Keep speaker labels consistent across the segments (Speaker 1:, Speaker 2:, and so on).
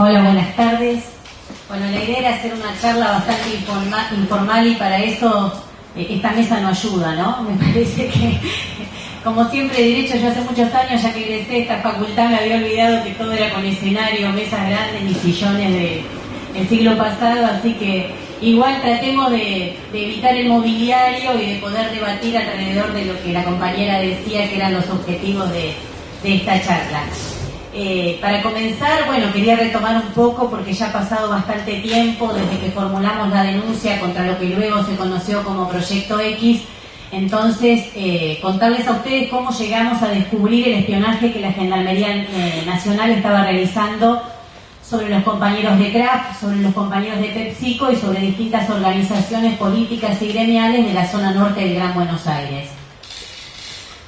Speaker 1: Hola, buenas tardes. Bueno, la idea era hacer una charla bastante informal y para eso esta mesa no ayuda, ¿no? Me parece que, como siempre he dicho, yo hace muchos años, ya que egresé de esta facultad, me había olvidado que todo era con escenario, mesas grandes y sillones del siglo pasado, así que igual tratemos de evitar el mobiliario y de poder debatir alrededor de lo que la compañera decía que eran los objetivos de esta charla. Para comenzar, bueno, quería retomar un poco porque ya ha pasado bastante tiempo desde que formulamos la denuncia contra lo que luego se conoció como Proyecto X. Entonces, contarles a ustedes cómo llegamos a descubrir el espionaje que la Gendarmería Nacional estaba realizando sobre los compañeros de CRAF, sobre los compañeros de PepsiCo y sobre distintas organizaciones políticas y gremiales de la zona norte del Gran Buenos Aires.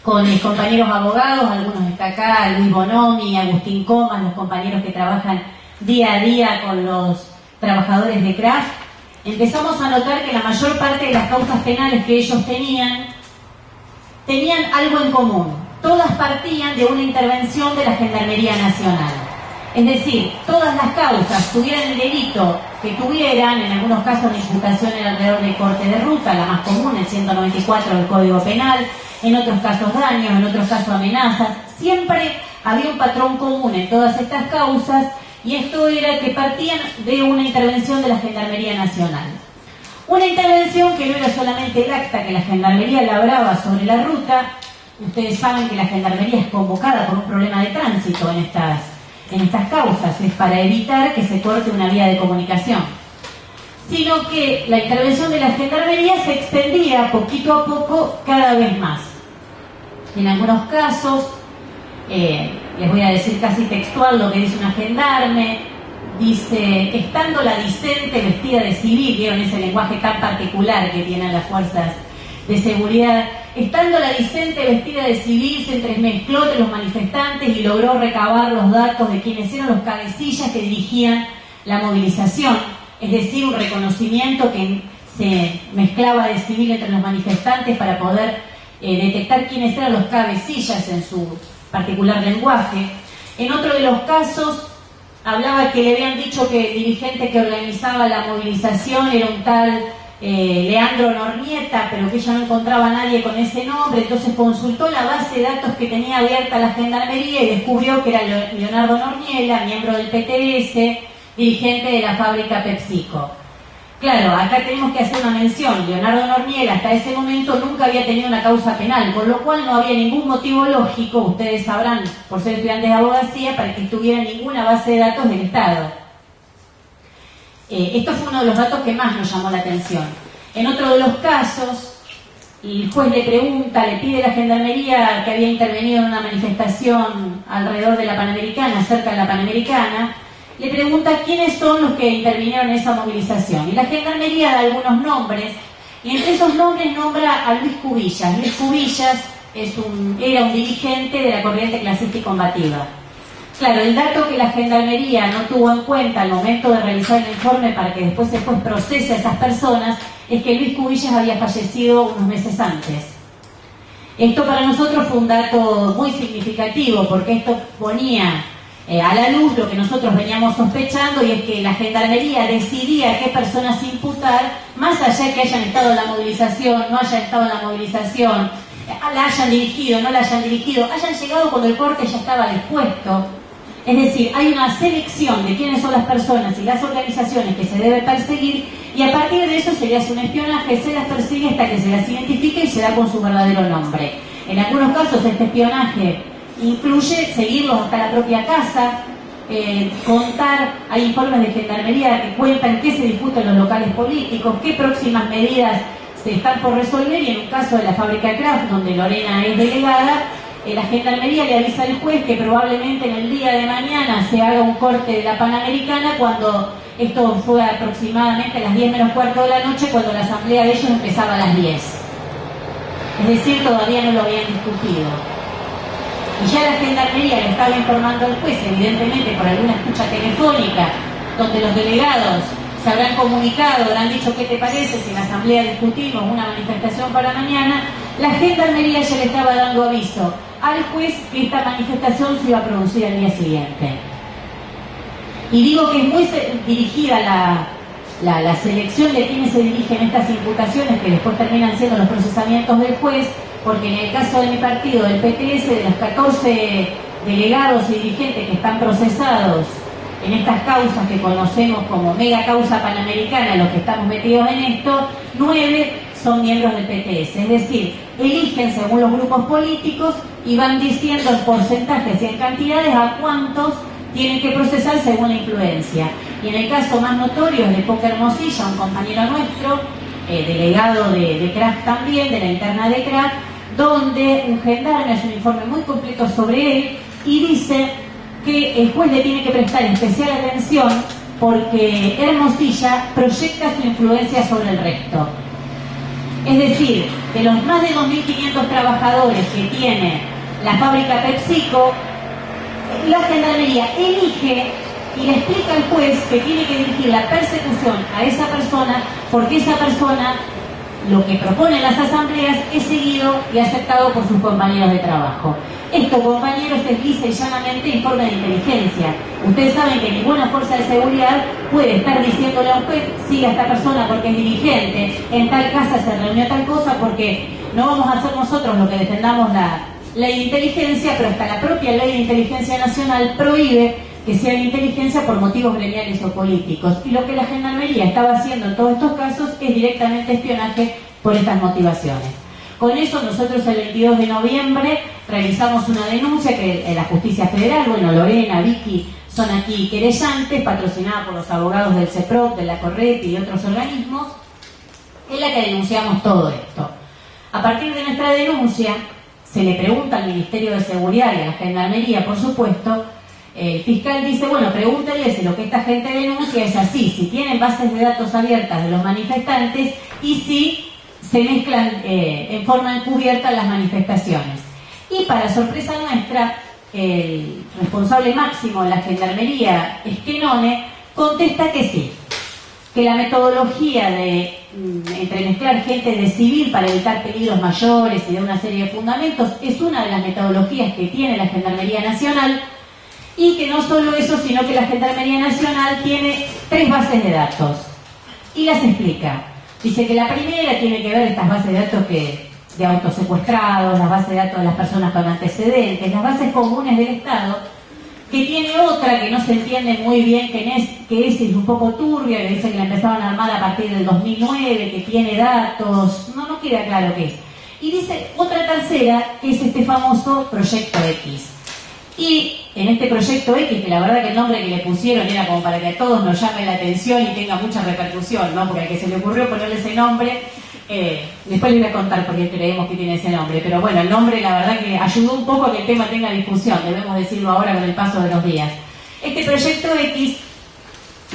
Speaker 1: Con mis compañeros abogados, algunos está acá, Luis Bonomi, Agustín Comas, los compañeros que trabajan día a día con los trabajadores de CRAF, empezamos a notar que la mayor parte de las causas penales que ellos tenían algo en común. Todas partían de una intervención de la Gendarmería Nacional. Es decir, todas las causas, tuvieran el delito que tuvieran, en algunos casos la imputación era alrededor de corte de ruta, la más común, el 194 del Código Penal, en otros casos daños, en otros casos amenazas. Siempre había un patrón común en todas estas causas y esto era que partían de una intervención de la Gendarmería Nacional. Una intervención que no era solamente el acta que la Gendarmería labraba sobre la ruta. Ustedes saben que la Gendarmería es convocada por un problema de tránsito en estas causas, es para evitar que se corte una vía de comunicación, sino que la intervención de la Gendarmería se extendía poquito a poco cada vez más. En algunos casos, les voy a decir casi textual lo que dice una gendarme, dice, estando la discente vestida de civil, vieron ese lenguaje tan particular que tienen las fuerzas de seguridad, estando la discente vestida de civil se entremezcló entre los manifestantes y logró recabar los datos de quienes eran los cabecillas que dirigían la movilización, es decir, un reconocimiento que se mezclaba de civil entre los manifestantes para poder detectar quiénes eran los cabecillas en su particular lenguaje. En otro de los casos hablaba que le habían dicho que el dirigente que organizaba la movilización era un tal Leandro Nornieta, pero que ella no encontraba a nadie con ese nombre, entonces consultó la base de datos que tenía abierta la Gendarmería y descubrió que era Leonardo Norniela, miembro del PTS, dirigente de la fábrica PepsiCo. Claro, acá tenemos que hacer una mención. Leonardo Norniela hasta ese momento nunca había tenido una causa penal, con lo cual no había ningún motivo lógico, ustedes sabrán, por ser estudiantes de abogacía, para que estuviera ninguna base de datos del Estado. Esto fue uno de los datos que más nos llamó la atención. En otro de los casos, el juez le pregunta, le pide a la Gendarmería que había intervenido en una manifestación alrededor de la Panamericana, cerca de la Panamericana, le pregunta quiénes son los que intervinieron en esa movilización. Y la Gendarmería da algunos nombres, y entre esos nombres nombra a Luis Cubillas. Luis Cubillas era un dirigente de la corriente clasista y combativa. Claro, el dato que la Gendarmería no tuvo en cuenta al momento de realizar el informe para que después procese a esas personas es que Luis Cubillas había fallecido unos meses antes. Esto para nosotros fue un dato muy significativo porque esto ponía a la luz lo que nosotros veníamos sospechando, y es que la Gendarmería decidía qué personas imputar, más allá de que hayan estado en la movilización, no hayan estado en la movilización, la hayan dirigido, no la hayan dirigido, hayan llegado cuando el corte ya estaba dispuesto. Es decir, hay una selección de quiénes son las personas y las organizaciones que se debe perseguir, y a partir de eso se le hace un espionaje, se las persigue hasta que se las identifique y se da con su verdadero nombre. En algunos casos este espionaje incluye seguirlos hasta la propia casa, contar, hay informes de Gendarmería que cuentan qué se discute en los locales políticos, qué próximas medidas se están por resolver, y en un caso de la fábrica Kraft, donde Lorena es delegada, la Gendarmería le avisa al juez que probablemente en el día de mañana se haga un corte de la Panamericana, cuando esto fue aproximadamente a las 10 menos cuarto de la noche, cuando la asamblea de ellos empezaba a las 10. Es decir, todavía no lo habían discutido. Y ya la Gendarmería le estaba informando al juez, evidentemente por alguna escucha telefónica, donde los delegados se habrán comunicado, habrán dicho qué te parece si en la asamblea discutimos una manifestación para mañana. La Gendarmería ya le estaba dando aviso al juez que esta manifestación se iba a producir al día siguiente. Y digo que es muy dirigida la selección de quienes se dirigen estas imputaciones que después terminan siendo los procesamientos del juez, porque en el caso de mi partido, del PTS, de los 14 delegados y dirigentes que están procesados en estas causas que conocemos como mega causa panamericana, los que estamos metidos en esto, 9 son miembros del PTS, es decir, eligen según los grupos políticos y van diciendo en porcentajes y en cantidades a cuántos tienen que procesar según la influencia. Y en el caso más notorio es de Coca Hermosilla, un compañero nuestro, delegado de CRAF también, de la interna de CRAF, donde un gendarme hace un informe muy completo sobre él y dice que el juez le tiene que prestar especial atención porque Hermosilla proyecta su influencia sobre el resto. Es decir, de los más de 2.500 trabajadores que tiene la fábrica PepsiCo, la Gendarmería elige y le explica al juez que tiene que dirigir la persecución a esa persona porque esa persona, lo que propone las asambleas, es seguido y aceptado por sus compañeros de trabajo. Esto, compañeros, es lisa y llanamente informe de inteligencia. Ustedes saben que ninguna fuerza de seguridad puede estar diciéndole a un juez, siga a esta persona porque es dirigente, en tal casa se reunió tal cosa, porque no vamos a hacer nosotros lo que defendamos la ley de inteligencia, pero hasta la propia ley de inteligencia nacional prohíbe que sea de inteligencia por motivos gremiales o políticos. Y lo que la Gendarmería estaba haciendo en todos estos casos es directamente espionaje por estas motivaciones. Con eso nosotros el 22 de noviembre realizamos una denuncia que en la Justicia Federal, bueno, Lorena, Vicky son aquí querellantes, patrocinada por los abogados del CEPROC, de la Correti y otros organismos, en la que denunciamos todo esto. A partir de nuestra denuncia, se le pregunta al Ministerio de Seguridad y a la Gendarmería, por supuesto. El fiscal dice, bueno, pregúntenle si lo que esta gente denuncia es así, si tienen bases de datos abiertas de los manifestantes y si se mezclan en forma encubierta las manifestaciones. Y para sorpresa nuestra, el responsable máximo de la Gendarmería, Esquenone, contesta que sí, que la metodología de entremezclar gente de civil para evitar peligros mayores y de una serie de fundamentos es una de las metodologías que tiene la Gendarmería Nacional, y que no solo eso, sino que la Gendarmería Nacional tiene 3 bases de datos y las explica. Dice que la primera tiene que ver estas bases de datos de autosecuestrados, las bases de datos de las personas con antecedentes, las bases comunes del Estado, que tiene otra que no se entiende muy bien que es un poco turbia, que dice que la empezaron a armar a partir del 2009, que tiene datos, no queda claro qué es. Y dice otra tercera, que es este famoso Proyecto X. Y en este Proyecto X, que la verdad que el nombre que le pusieron era como para que a todos nos llame la atención y tenga mucha repercusión, ¿no? Porque al que se le ocurrió ponerle ese nombre, después les voy a contar por qué creemos que tiene ese nombre, pero bueno, el nombre la verdad que ayudó un poco a que el tema tenga difusión, debemos decirlo ahora con el paso de los días. Este Proyecto X,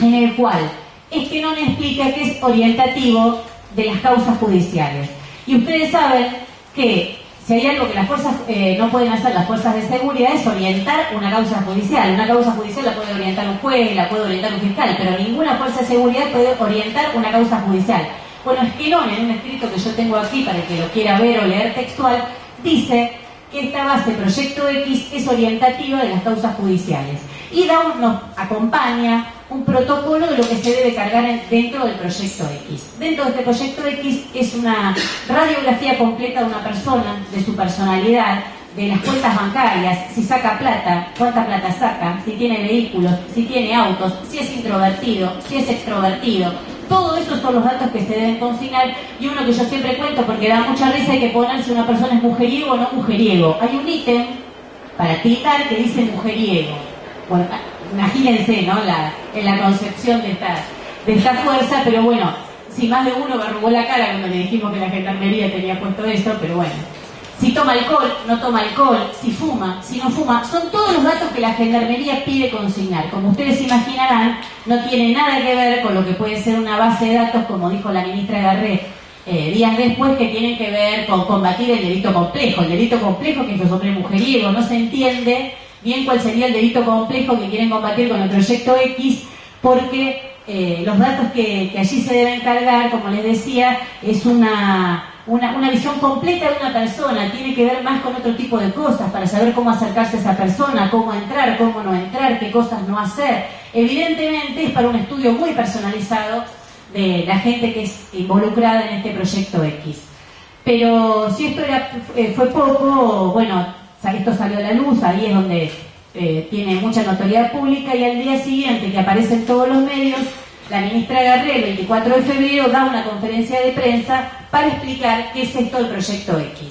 Speaker 1: en el cual Esquenone explica que es orientativo de las causas judiciales. Y ustedes saben que si hay algo que las fuerzas no pueden hacer, las fuerzas de seguridad, es orientar una causa judicial. Una causa judicial la puede orientar un juez, la puede orientar un fiscal, pero ninguna fuerza de seguridad puede orientar una causa judicial. Bueno, Esquenone, en un escrito que yo tengo aquí para el que lo quiera ver o leer textual, dice que esta base Proyecto X es orientativa de las causas judiciales y nos acompaña un protocolo de lo que se debe cargar dentro del Proyecto X. Dentro de este Proyecto X es una radiografía completa de una persona, de su personalidad, de las cuentas bancarias, si saca plata, cuánta plata saca, si tiene vehículos, si tiene autos, si es introvertido, si es extrovertido. Todo eso son los datos que se deben consignar, y uno que yo siempre cuento porque da mucha risa, hay que poner si una persona es mujeriego o no mujeriego. Hay un ítem para tildar que dice mujeriego. Bueno, imagínense, ¿no? En la concepción de esta fuerza, pero bueno, si más de uno me arrugó la cara cuando le dijimos que la Gendarmería tenía puesto eso, pero bueno. Si toma alcohol, no toma alcohol, si fuma, si no fuma, son todos los datos que la Gendarmería pide consignar. Como ustedes imaginarán, no tiene nada que ver con lo que puede ser una base de datos, como dijo la ministra Garré días después, que tienen que ver con combatir el delito complejo. El delito complejo, que es los hombres mujeriegos, no se entiende bien cuál sería el delito complejo que quieren combatir con el Proyecto X, porque los datos que allí se deben cargar, como les decía, es una una visión completa de una persona, tiene que ver más con otro tipo de cosas para saber cómo acercarse a esa persona, cómo entrar, cómo no entrar, qué cosas no hacer. Evidentemente es para un estudio muy personalizado de la gente que es involucrada en este proyecto X. Pero si esto fue poco, bueno, esto salió a la luz, ahí es donde tiene mucha notoriedad pública, y al día siguiente, que aparece en todos los medios, la ministra Garré, el 24 de febrero, da una conferencia de prensa para explicar qué es esto del proyecto X.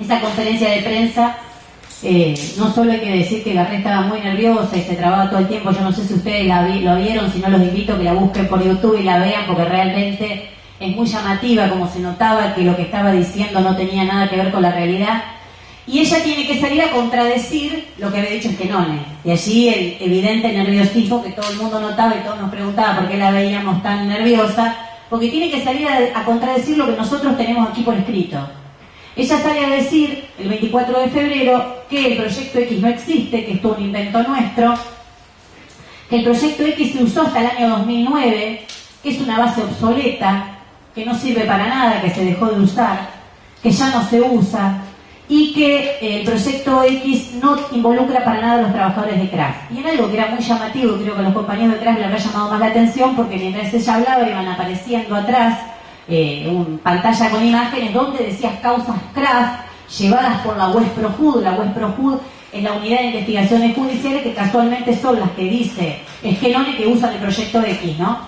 Speaker 1: Esa conferencia de prensa, no solo hay que decir que Garré estaba muy nerviosa y se trababa todo el tiempo, yo no sé si ustedes lo vieron, si no los invito a que la busquen por YouTube y la vean, porque realmente es muy llamativa, como se notaba que lo que estaba diciendo no tenía nada que ver con la realidad. Y ella tiene que salir a contradecir lo que había dicho Esquenone. De allí el evidente nerviosismo que todo el mundo notaba y todos nos preguntaban por qué la veíamos tan nerviosa, porque tiene que salir a contradecir lo que nosotros tenemos aquí por escrito. Ella sale a decir, el 24 de febrero, que el proyecto X no existe, que esto es un invento nuestro, que el proyecto X se usó hasta el año 2009, que es una base obsoleta, que no sirve para nada, que se dejó de usar, que ya no se usa, y que el proyecto X no involucra para nada a los trabajadores de Kraft. Y en algo que era muy llamativo, creo que a los compañeros de Kraft le habrá llamado más la atención, porque mientras ella hablaba iban apareciendo atrás pantalla con imágenes donde decías causas Kraft llevadas por la UESPROJUD. La UESPROJUD es la unidad de investigaciones judiciales que casualmente son las que dice Esquenone que usan el proyecto X, ¿no?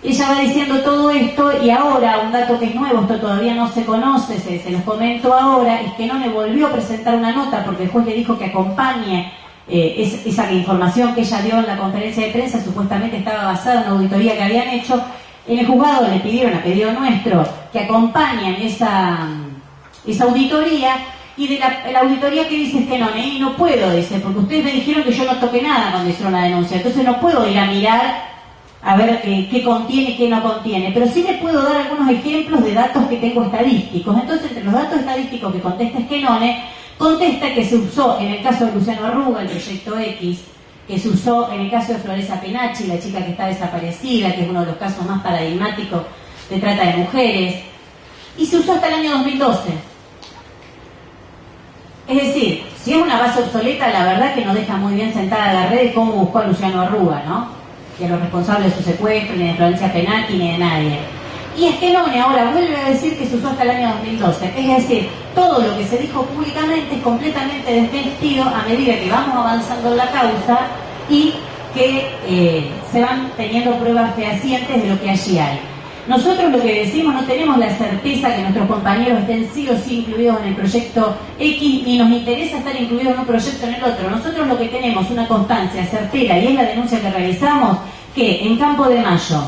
Speaker 1: Ella va diciendo todo esto, y ahora, un dato que es nuevo, esto todavía no se conoce, se los comento ahora, Esquenone volvió a presentar una nota porque el juez le dijo que acompañe esa información que ella dio en la conferencia de prensa, supuestamente estaba basada en una auditoría que habían hecho. En el juzgado le pidieron, a pedido nuestro, que acompañen esa auditoría, y de la auditoría que dice Esquenone, y no puedo, dice, porque ustedes me dijeron que yo no toqué nada cuando hicieron la denuncia, entonces no puedo ir a mirar a ver qué contiene y qué no contiene, pero sí les puedo dar algunos ejemplos de datos que tengo estadísticos. Entonces, entre los datos estadísticos que contesta Esquenone, contesta que se usó en el caso de Luciano Arruga, el proyecto X, que se usó en el caso de Floresa Penacci, la chica que está desaparecida, que es uno de los casos más paradigmáticos de trata de mujeres, y se usó hasta el año 2012. Es decir, si es una base obsoleta, la verdad que no deja muy bien sentada la red de cómo buscó a Luciano Arruga, ¿no? Y a los responsables de su secuestro, ni de Florencia Penacci, ni de nadie. Y Esquenone ahora vuelve a decir que se usó hasta el año 2012. Es decir, todo lo que se dijo públicamente es completamente desmentido a medida que vamos avanzando en la causa y que se van teniendo pruebas fehacientes de lo que allí hay. Nosotros lo que decimos, no tenemos la certeza que nuestros compañeros estén sí o sí incluidos en el proyecto X, ni nos interesa estar incluidos en un proyecto o en el otro. Nosotros lo que tenemos una constancia certera, y es la denuncia que realizamos, que en Campo de Mayo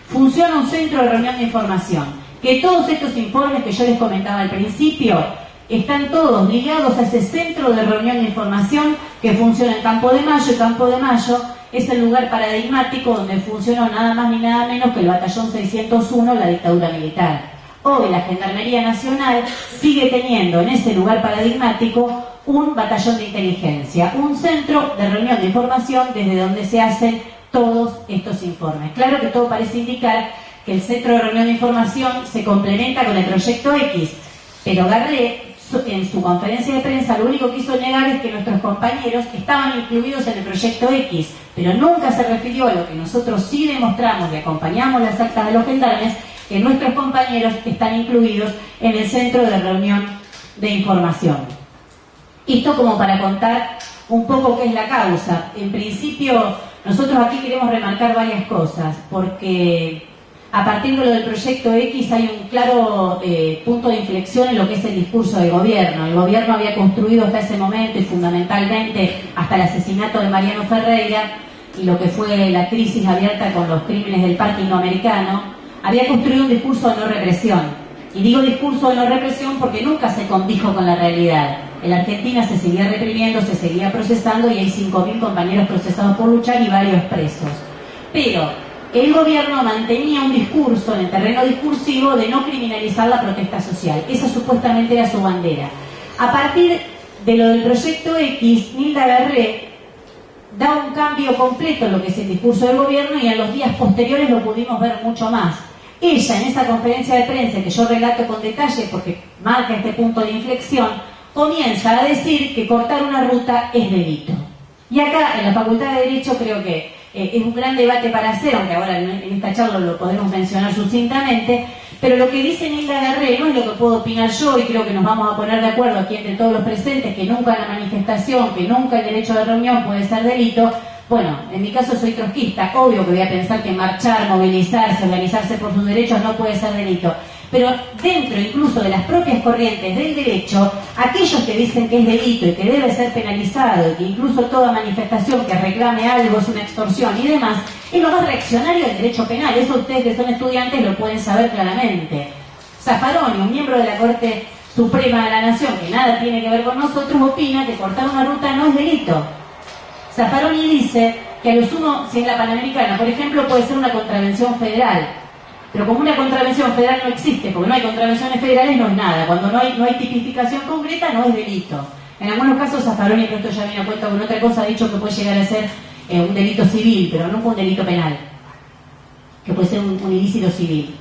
Speaker 1: funciona un centro de reunión de información, que todos estos informes que yo les comentaba al principio están todos ligados a ese centro de reunión de información que funciona en Campo de Mayo, y Campo de Mayo es el lugar paradigmático donde funcionó nada más ni nada menos que el Batallón 601, la dictadura militar. Hoy la Gendarmería Nacional sigue teniendo en ese lugar paradigmático un batallón de inteligencia, un centro de reunión de información desde donde se hacen todos estos informes. Claro que todo parece indicar que el centro de reunión de información se complementa con el proyecto X, pero Garré en su conferencia de prensa lo único que hizo negar es que nuestros compañeros estaban incluidos en el proyecto X, pero nunca se refirió a lo que nosotros sí demostramos y acompañamos las actas de los gendarmes, que nuestros compañeros están incluidos en el centro de reunión de información. Esto como para contar un poco qué es la causa. En principio, nosotros aquí queremos remarcar varias cosas, porque a partir de lo del proyecto X hay un claro punto de inflexión en lo que es el discurso del gobierno. El gobierno había construido hasta ese momento, y fundamentalmente hasta el asesinato de Mariano Ferreira y lo que fue la crisis abierta con los crímenes del parque indoamericano, había construido un discurso de no represión. Y digo discurso de no represión porque nunca se condijo con la realidad. En la Argentina se seguía reprimiendo, se seguía procesando, y hay 5.000 compañeros procesados por luchar y varios presos. Pero el gobierno mantenía un discurso en el terreno discursivo de no criminalizar la protesta social. Esa supuestamente era su bandera. A partir de lo del proyecto X, Nilda Garré da un cambio completo en lo que es el discurso del gobierno y en los días posteriores lo pudimos ver mucho más. Ella, en esa conferencia de prensa que yo relato con detalle porque marca este punto de inflexión, comienza a decir que cortar una ruta es delito. Y acá, en la Facultad de Derecho, creo que es un gran debate para hacer, aunque ahora en esta charla lo podemos mencionar sucintamente, pero lo que dice Nilda Garré no es lo que puedo opinar yo, y creo que nos vamos a poner de acuerdo aquí entre todos los presentes, que nunca la manifestación, que nunca el derecho de reunión puede ser delito. Bueno, en mi caso soy trotskista, obvio que voy a pensar que marchar, movilizarse, organizarse por sus derechos no puede ser delito. Pero dentro incluso de las propias corrientes del derecho, aquellos que dicen que es delito y que debe ser penalizado y que incluso toda manifestación que reclame algo es una extorsión y demás, es lo más reaccionario del derecho penal. Eso ustedes que son estudiantes lo pueden saber claramente. Zaffaroni, un miembro de la Corte Suprema de la Nación, que nada tiene que ver con nosotros, opina que cortar una ruta no es delito. Zaffaroni dice que a lo sumo, si es la Panamericana, por ejemplo, puede ser una contravención federal. Pero como una contravención federal no existe, porque no hay contravenciones federales, no es nada. Cuando no hay tipificación concreta, no es delito. En algunos casos, Zaffaroni, pero esto ya viene a cuenta con otra cosa, ha dicho que puede llegar a ser un delito civil, pero no fue un delito penal, que puede ser un ilícito civil.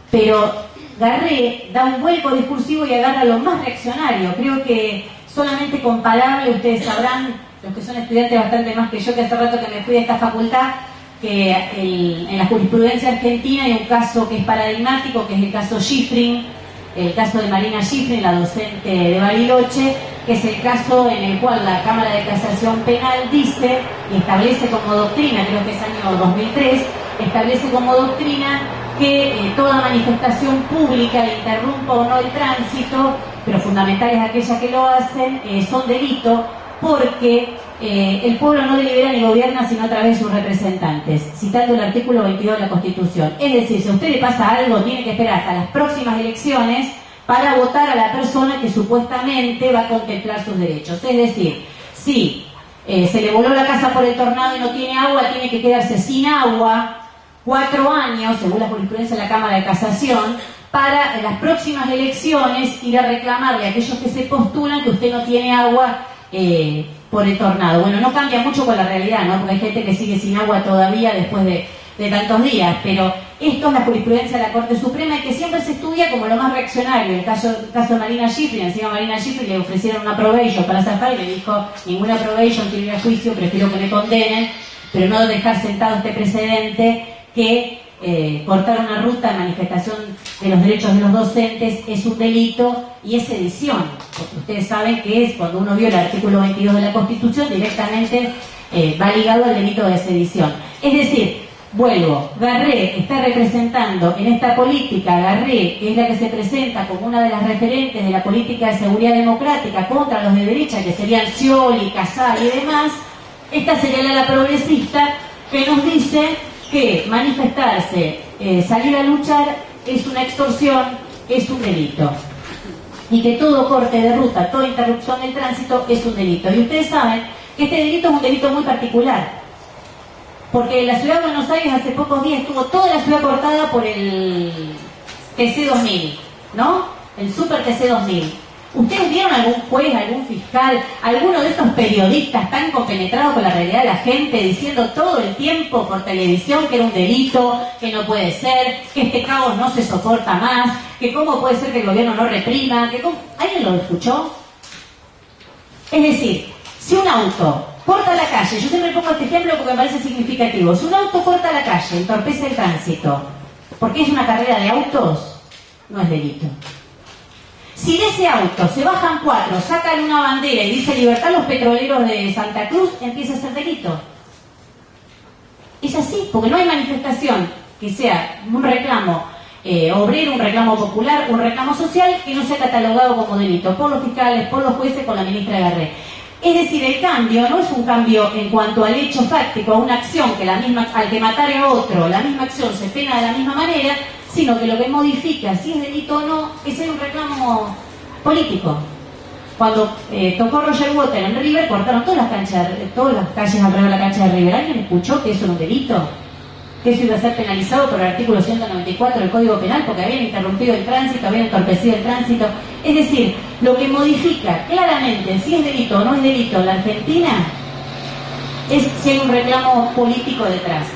Speaker 1: Pero Garré da un vuelco discursivo y agarra lo más reaccionario. Creo que solamente comparable, ustedes sabrán, los que son estudiantes bastante más que yo, que hace rato que me fui de esta facultad, que en la jurisprudencia argentina hay un caso que es paradigmático, que es el caso Schifrin, el caso de Marina Schifrin, la docente de Bariloche, que es el caso en el cual la Cámara de Casación Penal dice y establece como doctrina, creo que es año 2003, establece como doctrina que toda manifestación pública, interrumpa o no el tránsito, pero fundamental es aquella que lo hacen, son delito, porque el pueblo no delibera ni gobierna sino a través de sus representantes, citando el artículo 22 de la Constitución. Es decir, si a usted le pasa algo, tiene que esperar hasta las próximas elecciones para votar a la persona que supuestamente va a contemplar sus derechos. Es decir, si se le voló la casa por el tornado y no tiene agua, tiene que quedarse sin agua 4 años, según la jurisprudencia de la Cámara de Casación, para en las próximas elecciones ir a reclamarle a aquellos que se postulan que usted no tiene agua por el tornado. Bueno, no cambia mucho con la realidad, ¿no? Porque hay gente que sigue sin agua todavía después de tantos días, pero esto es la jurisprudencia de la Corte Suprema y que siempre se estudia como lo más reaccionario. El caso de Marina Schifrin, encima a Marina Schifrin le ofrecieron una probation para zafar y le dijo, ninguna probation, quiero ir a juicio, prefiero que me condenen, pero no dejar sentado este precedente que cortar una ruta de manifestación de los derechos de los docentes es un delito y es sedición, porque ustedes saben que es cuando uno vio el artículo 22 de la Constitución directamente va ligado al delito de sedición. Es decir, vuelvo, Garré está representando en esta política, Garré, que es la que se presenta como una de las referentes de la política de seguridad democrática contra los de derecha, que serían Scioli, Casal y demás. Esta sería la progresista que nos dice que manifestarse, salir a luchar es una extorsión, es un delito. Y que todo corte de ruta, toda interrupción del tránsito es un delito. Y ustedes saben que este delito es un delito muy particular. Porque la ciudad de Buenos Aires hace pocos días estuvo toda la ciudad cortada por el TC-2000, ¿no? El Super TC-2000. ¿Ustedes vieron algún juez, algún fiscal, alguno de estos periodistas tan compenetrados con la realidad de la gente diciendo todo el tiempo por televisión que era un delito, que no puede ser, que este caos no se soporta más, que cómo puede ser que el gobierno no reprima, que cómo... ¿Alguien lo escuchó? Es decir, si un auto corta la calle, yo siempre pongo este ejemplo porque me parece significativo, si un auto corta la calle, entorpece el tránsito, porque es una carrera de autos, no es delito. Si de ese auto se bajan 4, sacan una bandera y dice libertad a los petroleros de Santa Cruz, empieza a ser delito. Es así, porque no hay manifestación que sea un reclamo obrero, un reclamo popular, un reclamo social que no sea catalogado como delito por los fiscales, por los jueces, por la ministra Garré. Es decir, el cambio no es un cambio en cuanto al hecho fáctico, a una acción que al que matare a otro, la misma acción se pena de la misma manera, sino que lo que modifica si es delito o no es un reclamo político. Cuando tocó Roger Waters en River, cortaron todas las calles alrededor de la cancha de River. ¿Alguien escuchó que eso era un delito? Que eso iba a ser penalizado por el artículo 194 del Código Penal porque habían interrumpido el tránsito, habían entorpecido el tránsito. Es decir, lo que modifica claramente si es delito o no es delito en la Argentina es si hay un reclamo político detrás.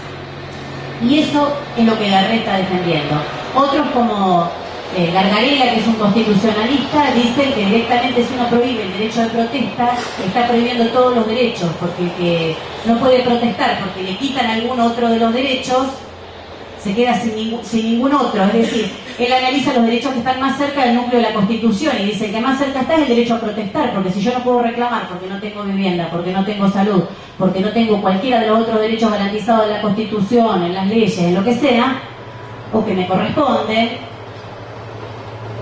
Speaker 1: Y eso es lo que Garré está defendiendo. Otros como Gargarella, que es un constitucionalista, dicen que directamente si uno prohíbe el derecho de protesta, está prohibiendo todos los derechos, porque el que no puede protestar porque le quitan algún otro de los derechos, se queda sin ningún otro. Es decir, él analiza los derechos que están más cerca del núcleo de la Constitución y dice que más cerca está es el derecho a protestar, porque si yo no puedo reclamar porque no tengo vivienda, porque no tengo salud, porque no tengo cualquiera de los otros derechos garantizados en la Constitución, en las leyes, en lo que sea, o que me corresponde,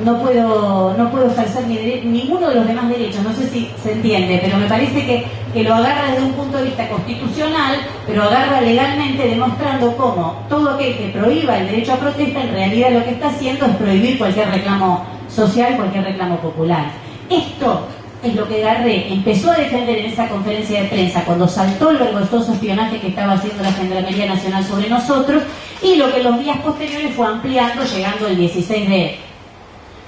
Speaker 1: no puedo ejercer ninguno de los demás derechos. No sé si se entiende, pero me parece que lo agarra desde un punto de vista constitucional, pero agarra legalmente, demostrando cómo todo aquel que prohíba el derecho a protesta en realidad lo que está haciendo es prohibir cualquier reclamo social, cualquier reclamo popular. Esto es lo que Garré empezó a defender en esa conferencia de prensa cuando saltó el vergonzoso espionaje que estaba haciendo la Gendarmería Nacional sobre nosotros, y lo que los días posteriores fue ampliando, llegando el 16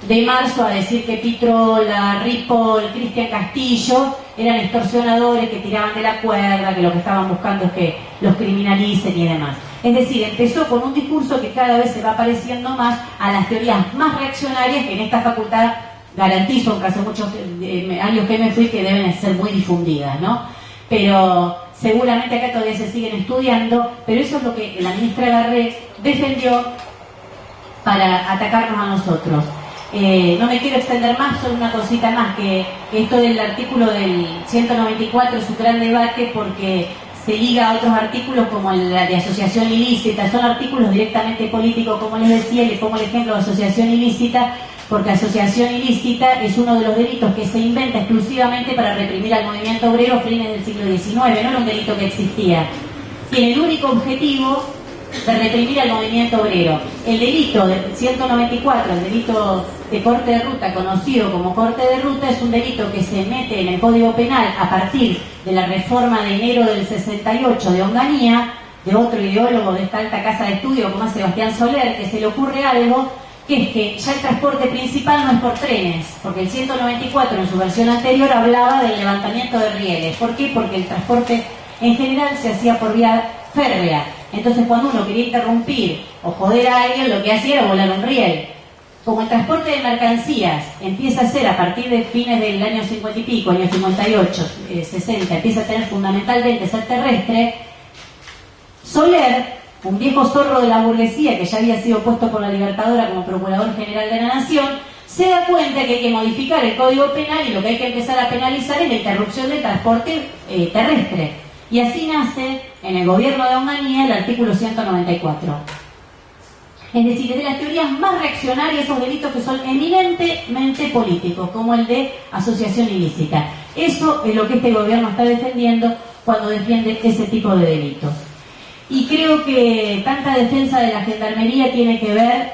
Speaker 1: de marzo a decir que Pitrola, Ripoll, Cristian Castillo eran extorsionadores que tiraban de la cuerda, que lo que estaban buscando es que los criminalicen y demás. Es decir, empezó con un discurso que cada vez se va pareciendo más a las teorías más reaccionarias que en esta facultad garantizo, aunque hace muchos años que me fui, que deben ser muy difundidas, ¿no? Pero seguramente acá todavía se siguen estudiando, pero eso es lo que la ministra Garré defendió para atacarnos a nosotros. No me quiero extender más, solo una cosita más, que esto del artículo del 194 es un gran debate porque se liga a otros artículos como la de asociación ilícita. Son artículos directamente políticos, como les decía, y les pongo el ejemplo de asociación ilícita, porque asociación ilícita es uno de los delitos que se inventa exclusivamente para reprimir al movimiento obrero a fines del siglo XIX, no era un delito que existía. Tiene el único objetivo de reprimir al movimiento obrero. El delito del 194, el delito de corte de ruta, conocido como corte de ruta, es un delito que se mete en el Código Penal a partir de la reforma de enero del 68 de Onganía, de otro ideólogo de esta alta casa de estudio como es Sebastián Soler, que se le ocurre algo, que es que ya el transporte principal no es por trenes, porque el 194 en su versión anterior hablaba del levantamiento de rieles. ¿Por qué? Porque el transporte en general se hacía por vía férrea. Entonces cuando uno quería interrumpir o joder a alguien, lo que hacía era volar un riel. Como el transporte de mercancías empieza a ser a partir de fines del año 50 y pico, año 58, 60, empieza a tener fundamentalmente ser terrestre, Soler, un viejo zorro de la burguesía que ya había sido puesto por la Libertadora como Procurador General de la Nación, se da cuenta que hay que modificar el Código Penal y lo que hay que empezar a penalizar es la interrupción del transporte terrestre. Y así nace en el gobierno de Onganía el artículo 194. Es decir, es de las teorías más reaccionarias esos delitos que son eminentemente políticos, como el de asociación ilícita. Eso es lo que este gobierno está defendiendo cuando defiende ese tipo de delitos. Y creo que tanta defensa de la Gendarmería tiene que ver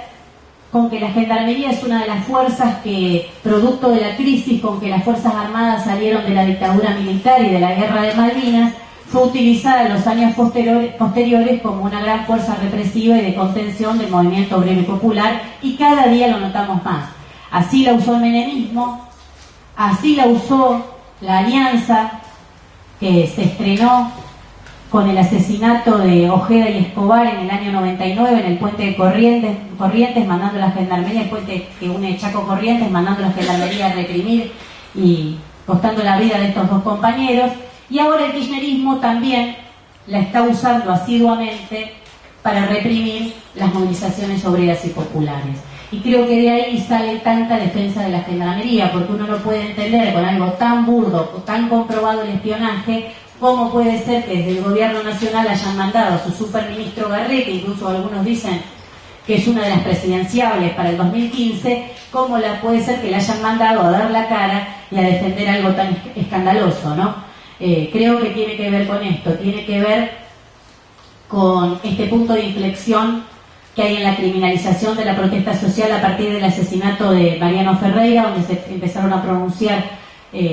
Speaker 1: con que la Gendarmería es una de las fuerzas que, producto de la crisis con que las Fuerzas Armadas salieron de la dictadura militar y de la guerra de Malvinas, fue utilizada en los años posteriores como una gran fuerza represiva y de contención del movimiento obrero y popular, y cada día lo notamos más. Así la usó el menemismo, así la usó la Alianza, que se estrenó con el asesinato de Ojeda y Escobar en el año 99 en el puente de Corrientes, mandando a la Gendarmería, el puente que une Chaco Corrientes, mandando a la Gendarmería a reprimir y costando la vida de estos dos compañeros. Y ahora el kirchnerismo también la está usando asiduamente para reprimir las movilizaciones obreras y populares. Y creo que de ahí sale tanta defensa de la Gendarmería, porque uno no puede entender con algo tan burdo o tan comprobado el espionaje, cómo puede ser que desde el gobierno nacional hayan mandado a su superministro Garré, que incluso algunos dicen que es una de las presidenciables para el 2015, cómo puede ser que le hayan mandado a dar la cara y a defender algo tan escandaloso, ¿no? Creo que tiene que ver con esto, tiene que ver con este punto de inflexión que hay en la criminalización de la protesta social a partir del asesinato de Mariano Ferreira, donde se empezaron a pronunciar,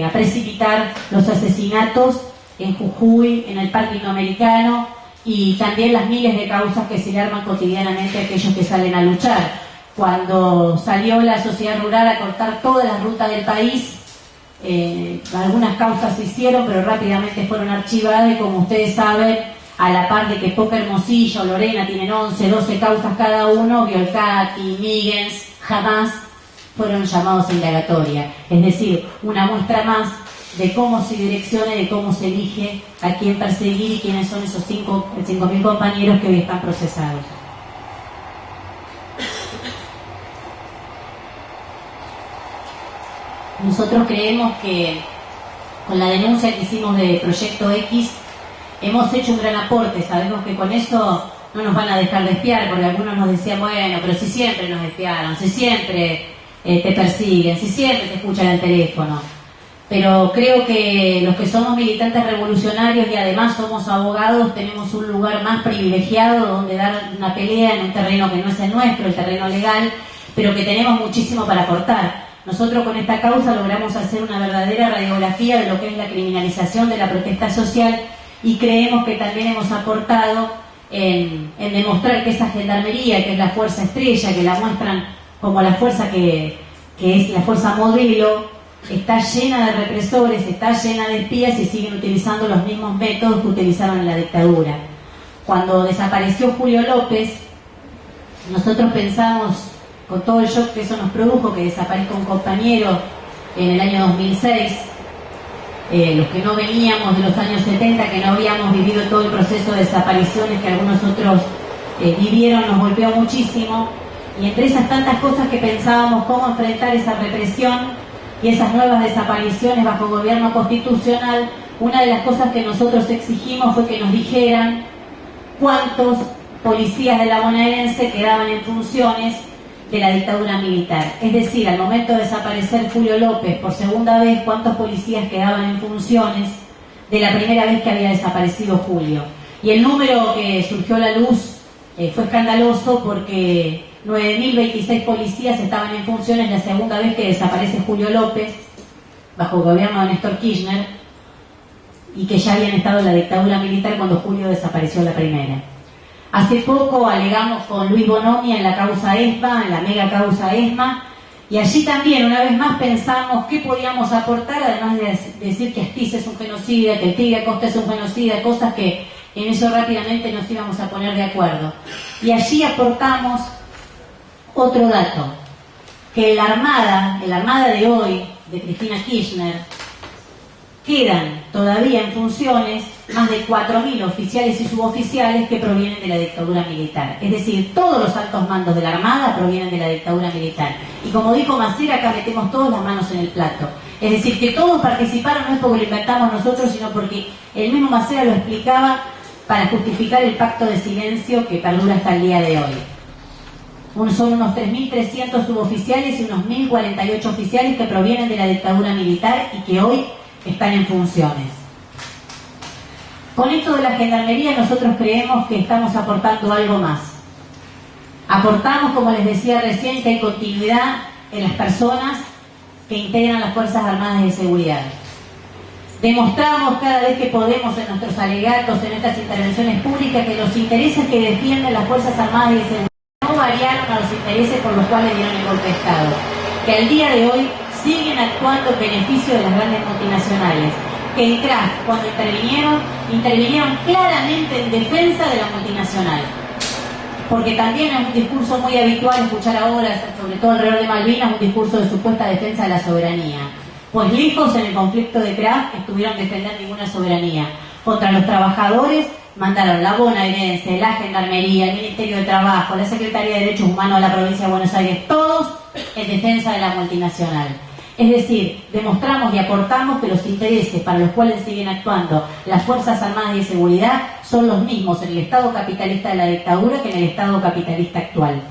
Speaker 1: a precipitar los asesinatos en Jujuy, en el Parque Indoamericano, y también las miles de causas que se le arman cotidianamente a aquellos que salen a luchar. Cuando salió la sociedad rural a cortar todas las rutas del país, algunas causas se hicieron, pero rápidamente fueron archivadas y como ustedes saben, a la par de que Poca Hermosillo, Lorena tienen 11, 12 causas cada uno, Violcati, Míguez, Hamás fueron llamados a indagatoria. Es decir, una muestra más de cómo se direcciona y de cómo se elige a quién perseguir y quiénes son esos 5.000 compañeros que hoy están procesados. Nosotros creemos que con la denuncia que hicimos de Proyecto X hemos hecho un gran aporte. Sabemos que con eso no nos van a dejar de espiar, porque algunos nos decían, bueno, pero si siempre nos espiaron, si siempre te persiguen, si siempre te escuchan el teléfono. Pero creo que los que somos militantes revolucionarios y además somos abogados tenemos un lugar más privilegiado donde dar una pelea en un terreno que no es el nuestro, el terreno legal, pero que tenemos muchísimo para aportar. Nosotros con esta causa logramos hacer una verdadera radiografía de lo que es la criminalización de la protesta social y creemos que también hemos aportado en demostrar que esa gendarmería, que es la fuerza estrella, que la muestran como la fuerza que es la fuerza modelo, está llena de represores, está llena de espías y siguen utilizando los mismos métodos que utilizaron en la dictadura. Cuando desapareció Julio López, nosotros pensamos, con todo el shock que eso nos produjo, que desaparezca un compañero en el año 2006, los que no veníamos de los años 70, que no habíamos vivido todo el proceso de desapariciones que algunos otros vivieron, nos golpeó muchísimo, y entre esas tantas cosas que pensábamos cómo enfrentar esa represión y esas nuevas desapariciones bajo gobierno constitucional, una de las cosas que nosotros exigimos fue que nos dijeran cuántos policías de la bonaerense quedaban en funciones de la dictadura militar. Es decir, al momento de desaparecer Julio López por segunda vez, cuántos policías quedaban en funciones de la primera vez que había desaparecido Julio. Y el número que surgió a la luz fue escandaloso porque 9.026 policías estaban en funciones la segunda vez que desaparece Julio López bajo el gobierno de Néstor Kirchner y que ya habían estado en la dictadura militar cuando Julio desapareció la primera. Hace poco alegamos con Luis Bonomi en la causa ESMA, en la mega causa ESMA, y allí también una vez más pensamos qué podíamos aportar, además de decir que Astiz es un genocida, que el Tigre Acosta es un genocida, cosas que en eso rápidamente nos íbamos a poner de acuerdo. Y allí aportamos otro dato, que la Armada de hoy, de Cristina Kirchner, quedan todavía en funciones más de 4.000 oficiales y suboficiales que provienen de la dictadura militar. Es decir, todos los altos mandos de la Armada provienen de la dictadura militar. Y como dijo Macera, acá metemos todas las manos en el plato. Es decir, que todos participaron no es porque lo inventamos nosotros, sino porque el mismo Macera lo explicaba para justificar el pacto de silencio que perdura hasta el día de hoy. Son unos 3.300 suboficiales y unos 1.048 oficiales que provienen de la dictadura militar y que hoy están en funciones. Con esto de la gendarmería nosotros creemos que estamos aportando algo más. Aportamos, como les decía recién, que hay continuidad en las personas que integran las Fuerzas Armadas de Seguridad. Demostramos cada vez que podemos en nuestros alegatos, en estas intervenciones públicas, que los intereses que defienden las Fuerzas Armadas de Seguridad no variaron a los intereses por los cuales dieron el golpe de Estado, que al día de hoy siguen actuando en beneficio de las grandes multinacionales, que en Kraft, cuando intervinieron claramente en defensa de la multinacional. Porque también es un discurso muy habitual escuchar ahora, sobre todo alrededor de Malvinas, un discurso de supuesta defensa de la soberanía. Pues lejos en el conflicto de Kraft estuvieron defendiendo ninguna soberanía. Contra los trabajadores mandaron la bonaerense, la Gendarmería, el Ministerio de Trabajo, la Secretaría de Derechos Humanos de la Provincia de Buenos Aires, todos en defensa de la multinacional. Es decir, demostramos y aportamos que los intereses para los cuales siguen actuando las Fuerzas Armadas de Seguridad son los mismos en el Estado capitalista de la dictadura que en el Estado capitalista actual.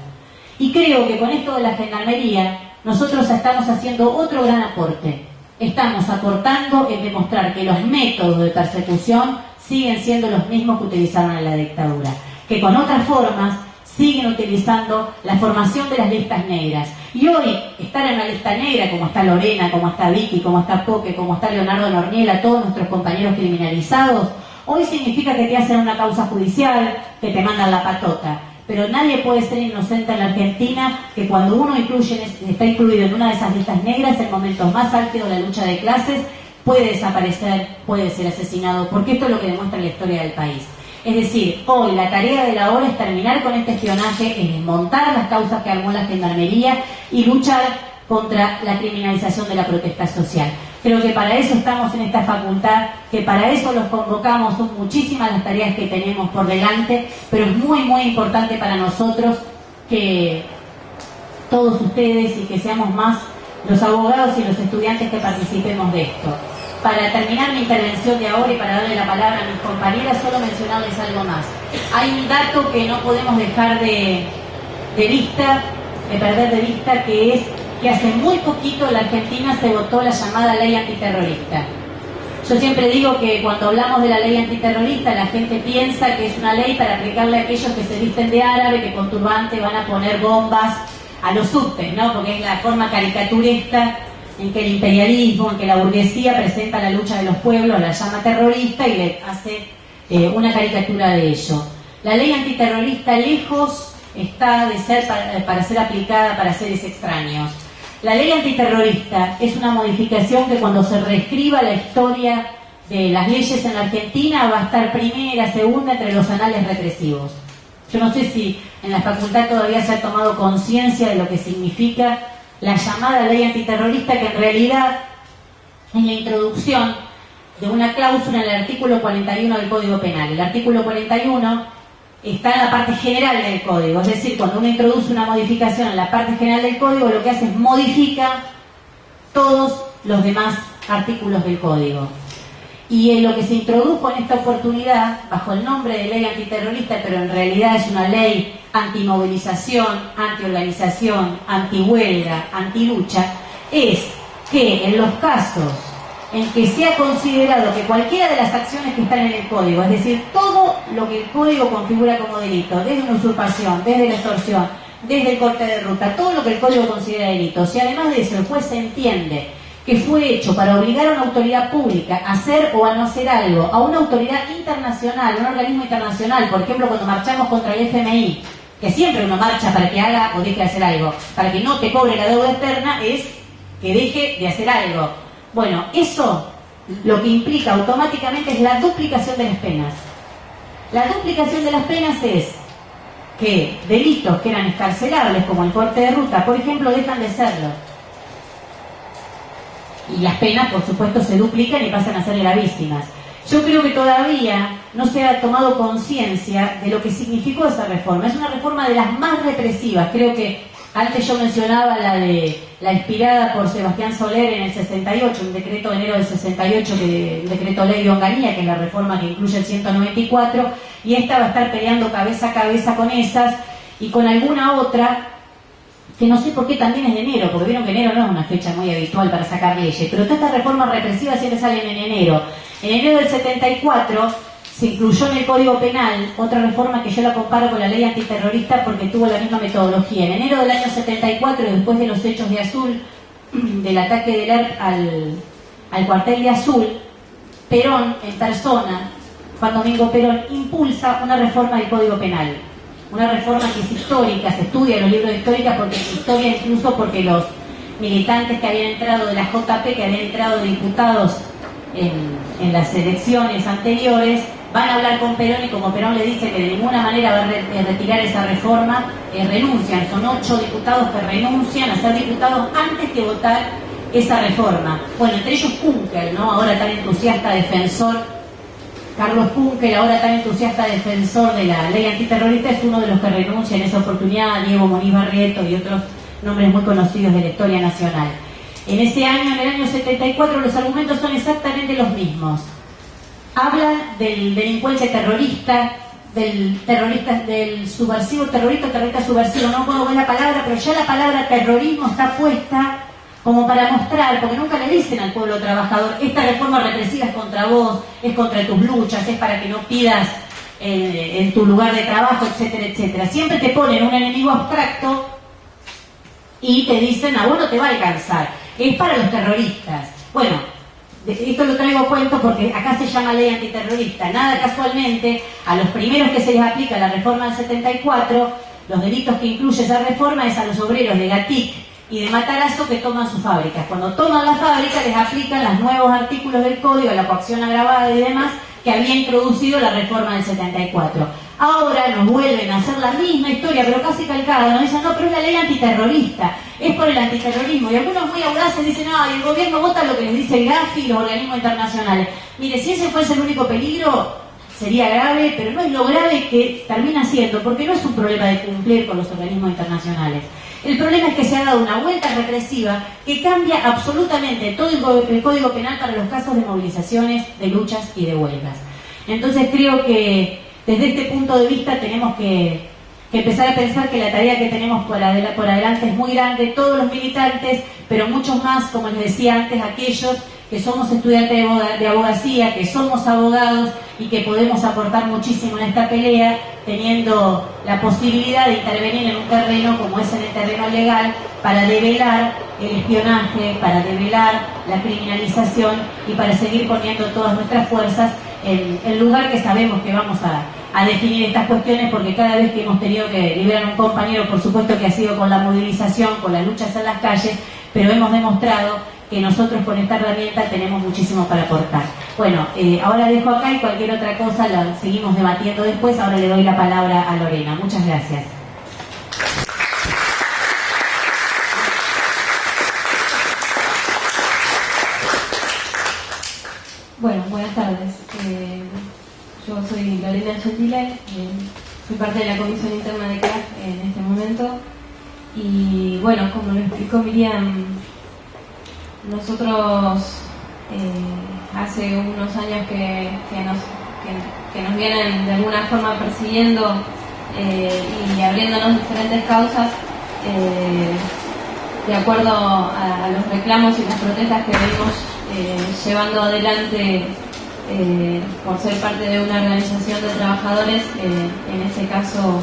Speaker 1: Y creo que con esto de la Gendarmería nosotros estamos haciendo otro gran aporte. Estamos aportando en demostrar que los métodos de persecución siguen siendo los mismos que utilizaron en la dictadura, que con otras formas siguen utilizando la formación de las listas negras. Y hoy, estar en la lista negra, como está Lorena, como está Vicky, como está Poque, como está Leonardo Norniela, todos nuestros compañeros criminalizados, hoy significa que te hacen una causa judicial, que te mandan la patota. pero nadie puede ser inocente en la Argentina, que cuando uno está incluido en una de esas listas negras, en momentos más álgidos de la lucha de clases, puede desaparecer, puede ser asesinado, porque esto es lo que demuestra la historia del país. Es decir, hoy la tarea de la hora es terminar con este espionaje, es desmontar las causas que armó la Gendarmería y luchar contra la criminalización de la protesta social. Creo que para eso estamos en esta facultad, que para eso los convocamos, son muchísimas las tareas que tenemos por delante, pero es muy, muy importante para nosotros que todos ustedes y que seamos más los abogados y los estudiantes que participemos de esto. Para terminar mi intervención de ahora y para darle la palabra a mis compañeras, solo mencionarles algo más. Hay un dato que no podemos dejar de perder de vista, que es que hace muy poquito en la Argentina se votó la llamada ley antiterrorista. Yo siempre digo que cuando hablamos de la ley antiterrorista, la gente piensa que es una ley para aplicarle a aquellos que se visten de árabe, que con turbante van a poner bombas a los subtes, ¿no? Porque es la forma caricaturesca en que el imperialismo, en que la burguesía presenta la lucha de los pueblos, la llama terrorista y le hace una caricatura de ello. La ley antiterrorista lejos está de ser para ser aplicada para seres extraños. La ley antiterrorista es una modificación que cuando se reescriba la historia de las leyes en la Argentina va a estar primera, segunda entre los anales represivos. Yo no sé si en la facultad todavía se ha tomado conciencia de lo que significa la llamada ley antiterrorista, que en realidad es la introducción de una cláusula en el artículo 41 del Código Penal. El artículo 41 está en la parte general del Código, es decir, cuando uno introduce una modificación en la parte general del Código, lo que hace es modifica todos los demás artículos del Código. Y en lo que se introdujo en esta oportunidad, bajo el nombre de ley antiterrorista, pero en realidad es una ley antimovilización, antiorganización, antihuelga, antilucha, es que en los casos en que se ha considerado que cualquiera de las acciones que están en el Código, es decir, todo lo que el Código configura como delito, desde una usurpación, desde la extorsión, desde el corte de ruta, todo lo que el Código considera delito, si además de eso el juez entiende que fue hecho para obligar a una autoridad pública a hacer o a no hacer algo, a una autoridad internacional, un organismo internacional, por ejemplo, cuando marchamos contra el FMI, que siempre uno marcha para que haga o deje de hacer algo, para que no te cobre la deuda externa, es que deje de hacer algo. Bueno, eso lo que implica automáticamente es la duplicación de las penas. La duplicación de las penas es que delitos que eran excarcelables, como el corte de ruta, por ejemplo, dejan de serlo. Y las penas, por supuesto, se duplican y pasan a ser gravísimas. Yo creo que todavía no se ha tomado conciencia de lo que significó esa reforma. Es una reforma de las más represivas. Creo que antes yo mencionaba la inspirada por Sebastián Soler en el 68, un decreto de enero del 68, un decreto ley de Onganía, que es la reforma que incluye el 194, y esta va a estar peleando cabeza a cabeza con esas y con alguna otra, que no sé por qué también es de enero, porque vieron que enero no es una fecha muy habitual para sacar leyes, pero todas estas reformas represivas siempre salen en enero. En enero del 74 se incluyó en el Código Penal otra reforma que yo la comparo con la ley antiterrorista porque tuvo la misma metodología. En enero del año 74, después de los hechos de Azul, del ataque del ERP al cuartel de Azul, Perón, en persona, Juan Domingo Perón, impulsa una reforma del Código Penal. Una reforma que es histórica, se estudia en los libros de histórica porque es historia incluso porque los militantes que habían entrado de la JP, que habían entrado de diputados en las elecciones anteriores, van a hablar con Perón y como Perón le dice que de ninguna manera va a retirar esa reforma, renuncian. Son 8 diputados que renuncian a ser diputados antes que votar esa reforma. Bueno, entre ellos Kunkel, ¿no? Ahora tan entusiasta defensor. Carlos Kunkel, ahora tan entusiasta defensor de la ley antiterrorista, es uno de los que renuncia en esa oportunidad, Diego Moniz Barrientos y otros nombres muy conocidos de la historia nacional. En ese año, en el año 74, los argumentos son exactamente los mismos. Hablan del delincuente terrorista, del subversivo terrorista subversivo, no puedo ver la palabra, pero ya la palabra terrorismo está puesta como para mostrar, porque nunca le dicen al pueblo trabajador, esta reforma represiva es contra vos, es contra tus luchas, es para que no pidas en tu lugar de trabajo, etcétera, etcétera. Siempre te ponen un enemigo abstracto y te dicen, a vos no te va a alcanzar, es para los terroristas. Bueno, esto lo traigo a cuento porque acá se llama ley antiterrorista. Nada casualmente, a los primeros que se les aplica la reforma del 74, los delitos que incluye esa reforma es a los obreros de Gatic y de Matarazzo que toman sus fábricas. Cuando toman la fábrica les aplican los nuevos artículos del código, la coacción agravada y demás, que había introducido la reforma del 74. Ahora nos vuelven a hacer la misma historia, pero casi calcada. Nos dicen, no, pero es la ley antiterrorista, es por el antiterrorismo. Y algunos muy audaces dicen, no, y el gobierno vota lo que les dice el GAFI y los organismos internacionales. Mire, si ese fuese el único peligro, sería grave, pero no es lo grave que termina siendo, porque no es un problema de cumplir con los organismos internacionales. El problema es que se ha dado una vuelta represiva que cambia absolutamente todo el Código Penal para los casos de movilizaciones, de luchas y de huelgas. Entonces creo que desde este punto de vista tenemos que empezar a pensar que la tarea que tenemos por adelante es muy grande, todos los militantes, pero muchos más, como les decía antes, aquellos que somos estudiantes de abogacía, que somos abogados y que podemos aportar muchísimo en esta pelea, teniendo la posibilidad de intervenir en un terreno como es en el terreno legal, para develar el espionaje, para develar la criminalización y para seguir poniendo todas nuestras fuerzas en el lugar que sabemos que vamos a definir estas cuestiones, porque cada vez que hemos tenido que liberar a un compañero, por supuesto que ha sido con la movilización, con las luchas en las calles, pero hemos demostrado que nosotros con esta herramienta tenemos muchísimo para aportar. Bueno, ahora dejo acá y cualquier otra cosa la seguimos debatiendo después. Ahora le doy la palabra a Lorena. Muchas gracias.
Speaker 2: Bueno, buenas tardes. Yo soy Lorena Gentile, soy parte de la Comisión Interna de CRAF en este momento. Y bueno, como lo explicó Miriam, nosotros hace unos años que nos vienen de alguna forma persiguiendo y abriéndonos diferentes causas de acuerdo a los reclamos y las protestas que venimos llevando adelante por ser parte de una organización de trabajadores, en este caso,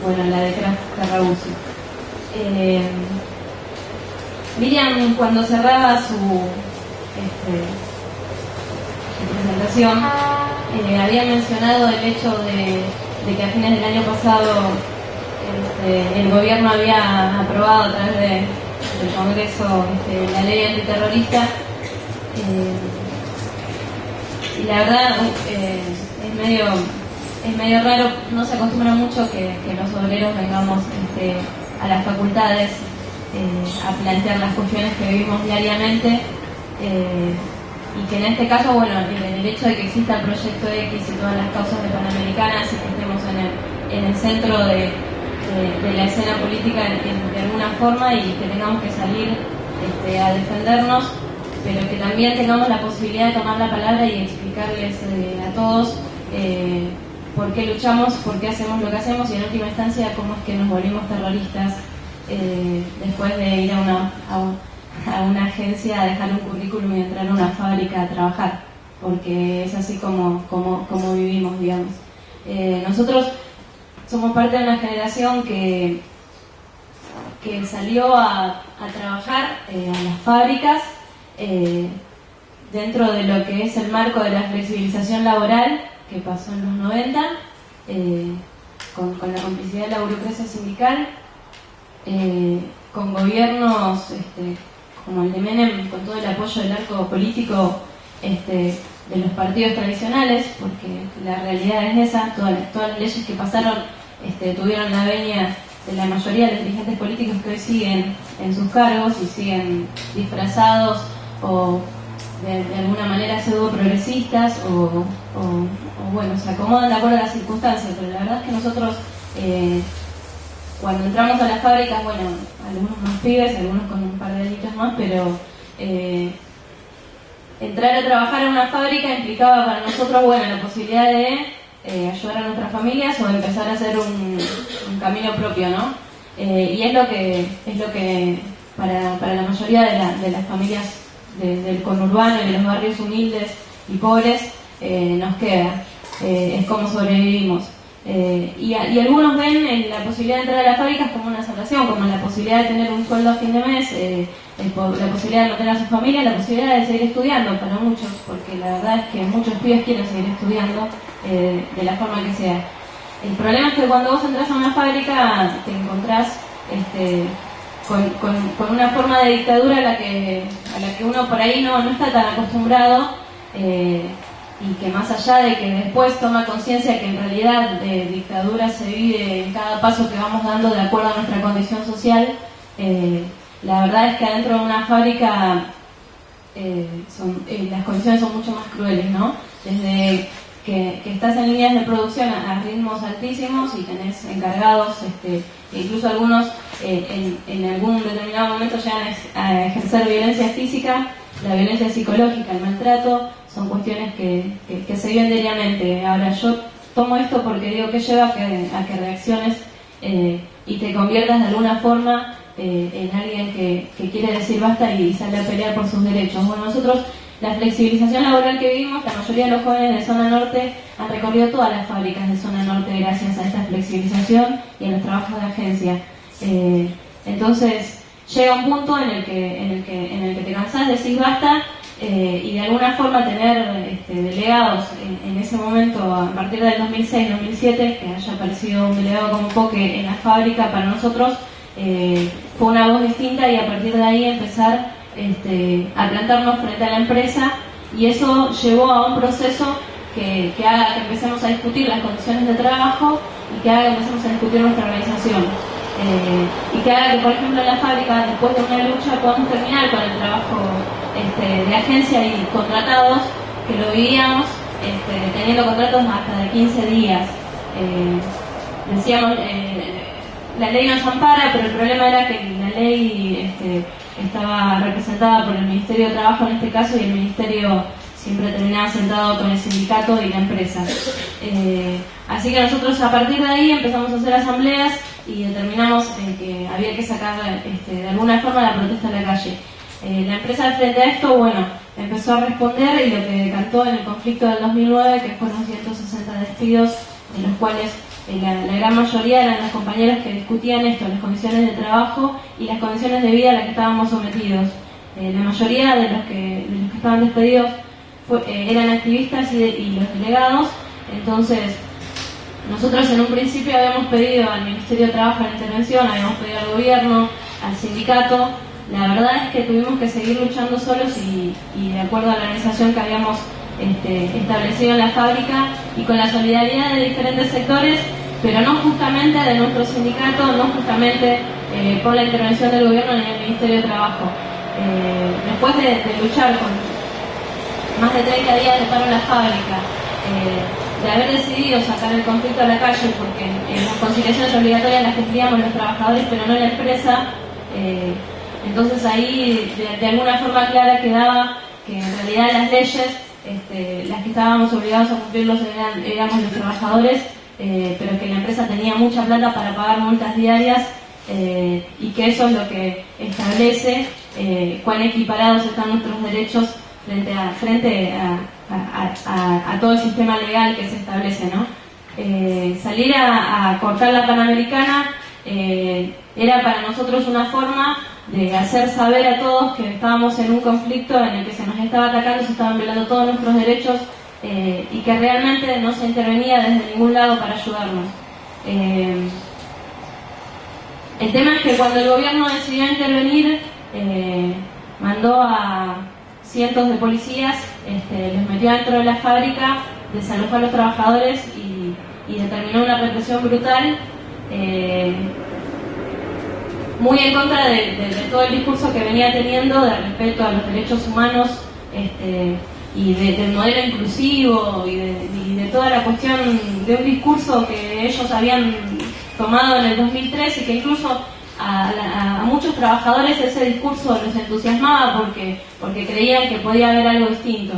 Speaker 2: bueno, la de CRAF Terrabusi. Miriam, cuando cerraba su presentación, había mencionado el hecho de que a fines del año pasado el gobierno había aprobado a través del Congreso la ley antiterrorista. Y la verdad es medio raro, no se acostumbra mucho que los obreros vengamos a las facultades a plantear las cuestiones que vivimos diariamente, y que en este caso, bueno, el hecho de que exista el Proyecto X y todas las causas de Panamericanas y que estemos en el centro de la escena política de alguna forma, y que tengamos que salir a defendernos, pero que también tengamos la posibilidad de tomar la palabra y explicarles a todos por qué luchamos, por qué hacemos lo que hacemos y en última instancia cómo es que nos volvimos terroristas después de ir a una agencia a dejar un currículum y entrar a una fábrica a trabajar, porque es así como vivimos, digamos. Nosotros somos parte de una generación que salió a trabajar a las fábricas dentro de lo que es el marco de la flexibilización laboral que pasó en los 90, con la complicidad de la burocracia sindical, con gobiernos como el de Menem, con todo el apoyo del arco político de los partidos tradicionales, porque la realidad es esa. Todas las leyes que pasaron tuvieron la venia de la mayoría de los dirigentes políticos que hoy siguen en sus cargos y siguen disfrazados o de alguna manera pseudo progresistas o bueno, se acomodan de acuerdo a las circunstancias, pero la verdad es que nosotros cuando entramos a las fábricas, bueno, algunos más pibes, algunos con un par de añitos más, pero entrar a trabajar en una fábrica implicaba para nosotros, bueno, la posibilidad de ayudar a nuestras familias o empezar a hacer un camino propio, ¿no? Y es lo que para la mayoría de las familias del conurbano y de los barrios humildes y pobres nos queda, es como sobrevivimos. Y algunos ven la posibilidad de entrar a las fábricas como una salvación, como la posibilidad de tener un sueldo a fin de mes, la posibilidad de mantener a su familia, la posibilidad de seguir estudiando para muchos, porque la verdad es que muchos pibes quieren seguir estudiando de la forma que sea. El problema es que cuando vos entras a una fábrica te encontrás con una forma de dictadura a la que uno por ahí no está tan acostumbrado, y que más allá de que después toma conciencia que en realidad dictadura se vive en cada paso que vamos dando de acuerdo a nuestra condición social, la verdad es que adentro de una fábrica las condiciones son mucho más crueles, ¿no? Desde que estás en líneas de producción a ritmos altísimos y tenés encargados, incluso algunos en algún determinado momento llegan a ejercer violencia física, la violencia psicológica, el maltrato, son cuestiones que se viven diariamente. Ahora, yo tomo esto porque digo que lleva a que reacciones y te conviertas de alguna forma en alguien que quiere decir basta y sale a pelear por sus derechos. Bueno, nosotros, la flexibilización laboral que vivimos, la mayoría de los jóvenes de zona norte han recorrido todas las fábricas de zona norte gracias a esta flexibilización y a los trabajos de agencia. Entonces, llega un punto en el que te cansás, decís basta, y de alguna forma tener delegados en ese momento, a partir del 2006-2007, que haya aparecido un delegado como Poque en la fábrica, para nosotros fue una voz distinta, y a partir de ahí empezar a plantarnos frente a la empresa, y eso llevó a un proceso que haga que empecemos a discutir las condiciones de trabajo y que haga que empecemos a discutir nuestra organización. Y que haga que, por ejemplo, en la fábrica, después de una lucha, podamos terminar con el trabajo de agencia y contratados, que lo vivíamos teniendo contratos hasta de 15 días. Decíamos, la ley nos ampara, pero el problema era que la ley estaba representada por el Ministerio de Trabajo en este caso, y el Ministerio siempre terminaba sentado con el sindicato y la empresa. Así que nosotros, a partir de ahí, empezamos a hacer asambleas y determinamos que había que sacar de alguna forma la protesta a la calle. La empresa, frente a esto, bueno, empezó a responder, y lo que decantó en el conflicto del 2009, que fueron 160 despidos, en los cuales la gran mayoría eran los compañeros que discutían esto, las condiciones de trabajo y las condiciones de vida a las que estábamos sometidos. La mayoría de los que estaban despedidos eran activistas y los delegados. Entonces, nosotros en un principio habíamos pedido al Ministerio de Trabajo la intervención, habíamos pedido al gobierno, al sindicato. La verdad es que tuvimos que seguir luchando solos y de acuerdo a la organización que habíamos establecido en la fábrica, y con la solidaridad de diferentes sectores, pero no justamente de nuestro sindicato, no justamente por la intervención del gobierno ni del Ministerio de Trabajo. Después de luchar con más de 30 días de paro en la fábrica, de haber decidido sacar el conflicto a la calle, porque las conciliaciones obligatorias las cumplíamos los trabajadores pero no la empresa, entonces ahí de alguna forma clara quedaba que en realidad las leyes, las que estábamos obligados a cumplirlos éramos los trabajadores, pero que la empresa tenía mucha plata para pagar multas diarias, y que eso es lo que establece cuán equiparados están nuestros derechos frente a todo el sistema legal que se establece, ¿no? Salir a cortar la Panamericana era para nosotros una forma de hacer saber a todos que estábamos en un conflicto en el que se nos estaba atacando, se estaban violando todos nuestros derechos, y que realmente no se intervenía desde ningún lado para ayudarnos. El tema es que cuando el gobierno decidió intervenir, mandó a cientos de policías, los metió dentro de la fábrica, desalojó a los trabajadores y determinó una represión brutal, muy en contra de todo el discurso que venía teniendo de respeto a los derechos humanos, y del modelo inclusivo y de toda la cuestión de un discurso que ellos habían tomado en el 2003, y que incluso a muchos trabajadores ese discurso les entusiasmaba porque creían que podía haber algo distinto.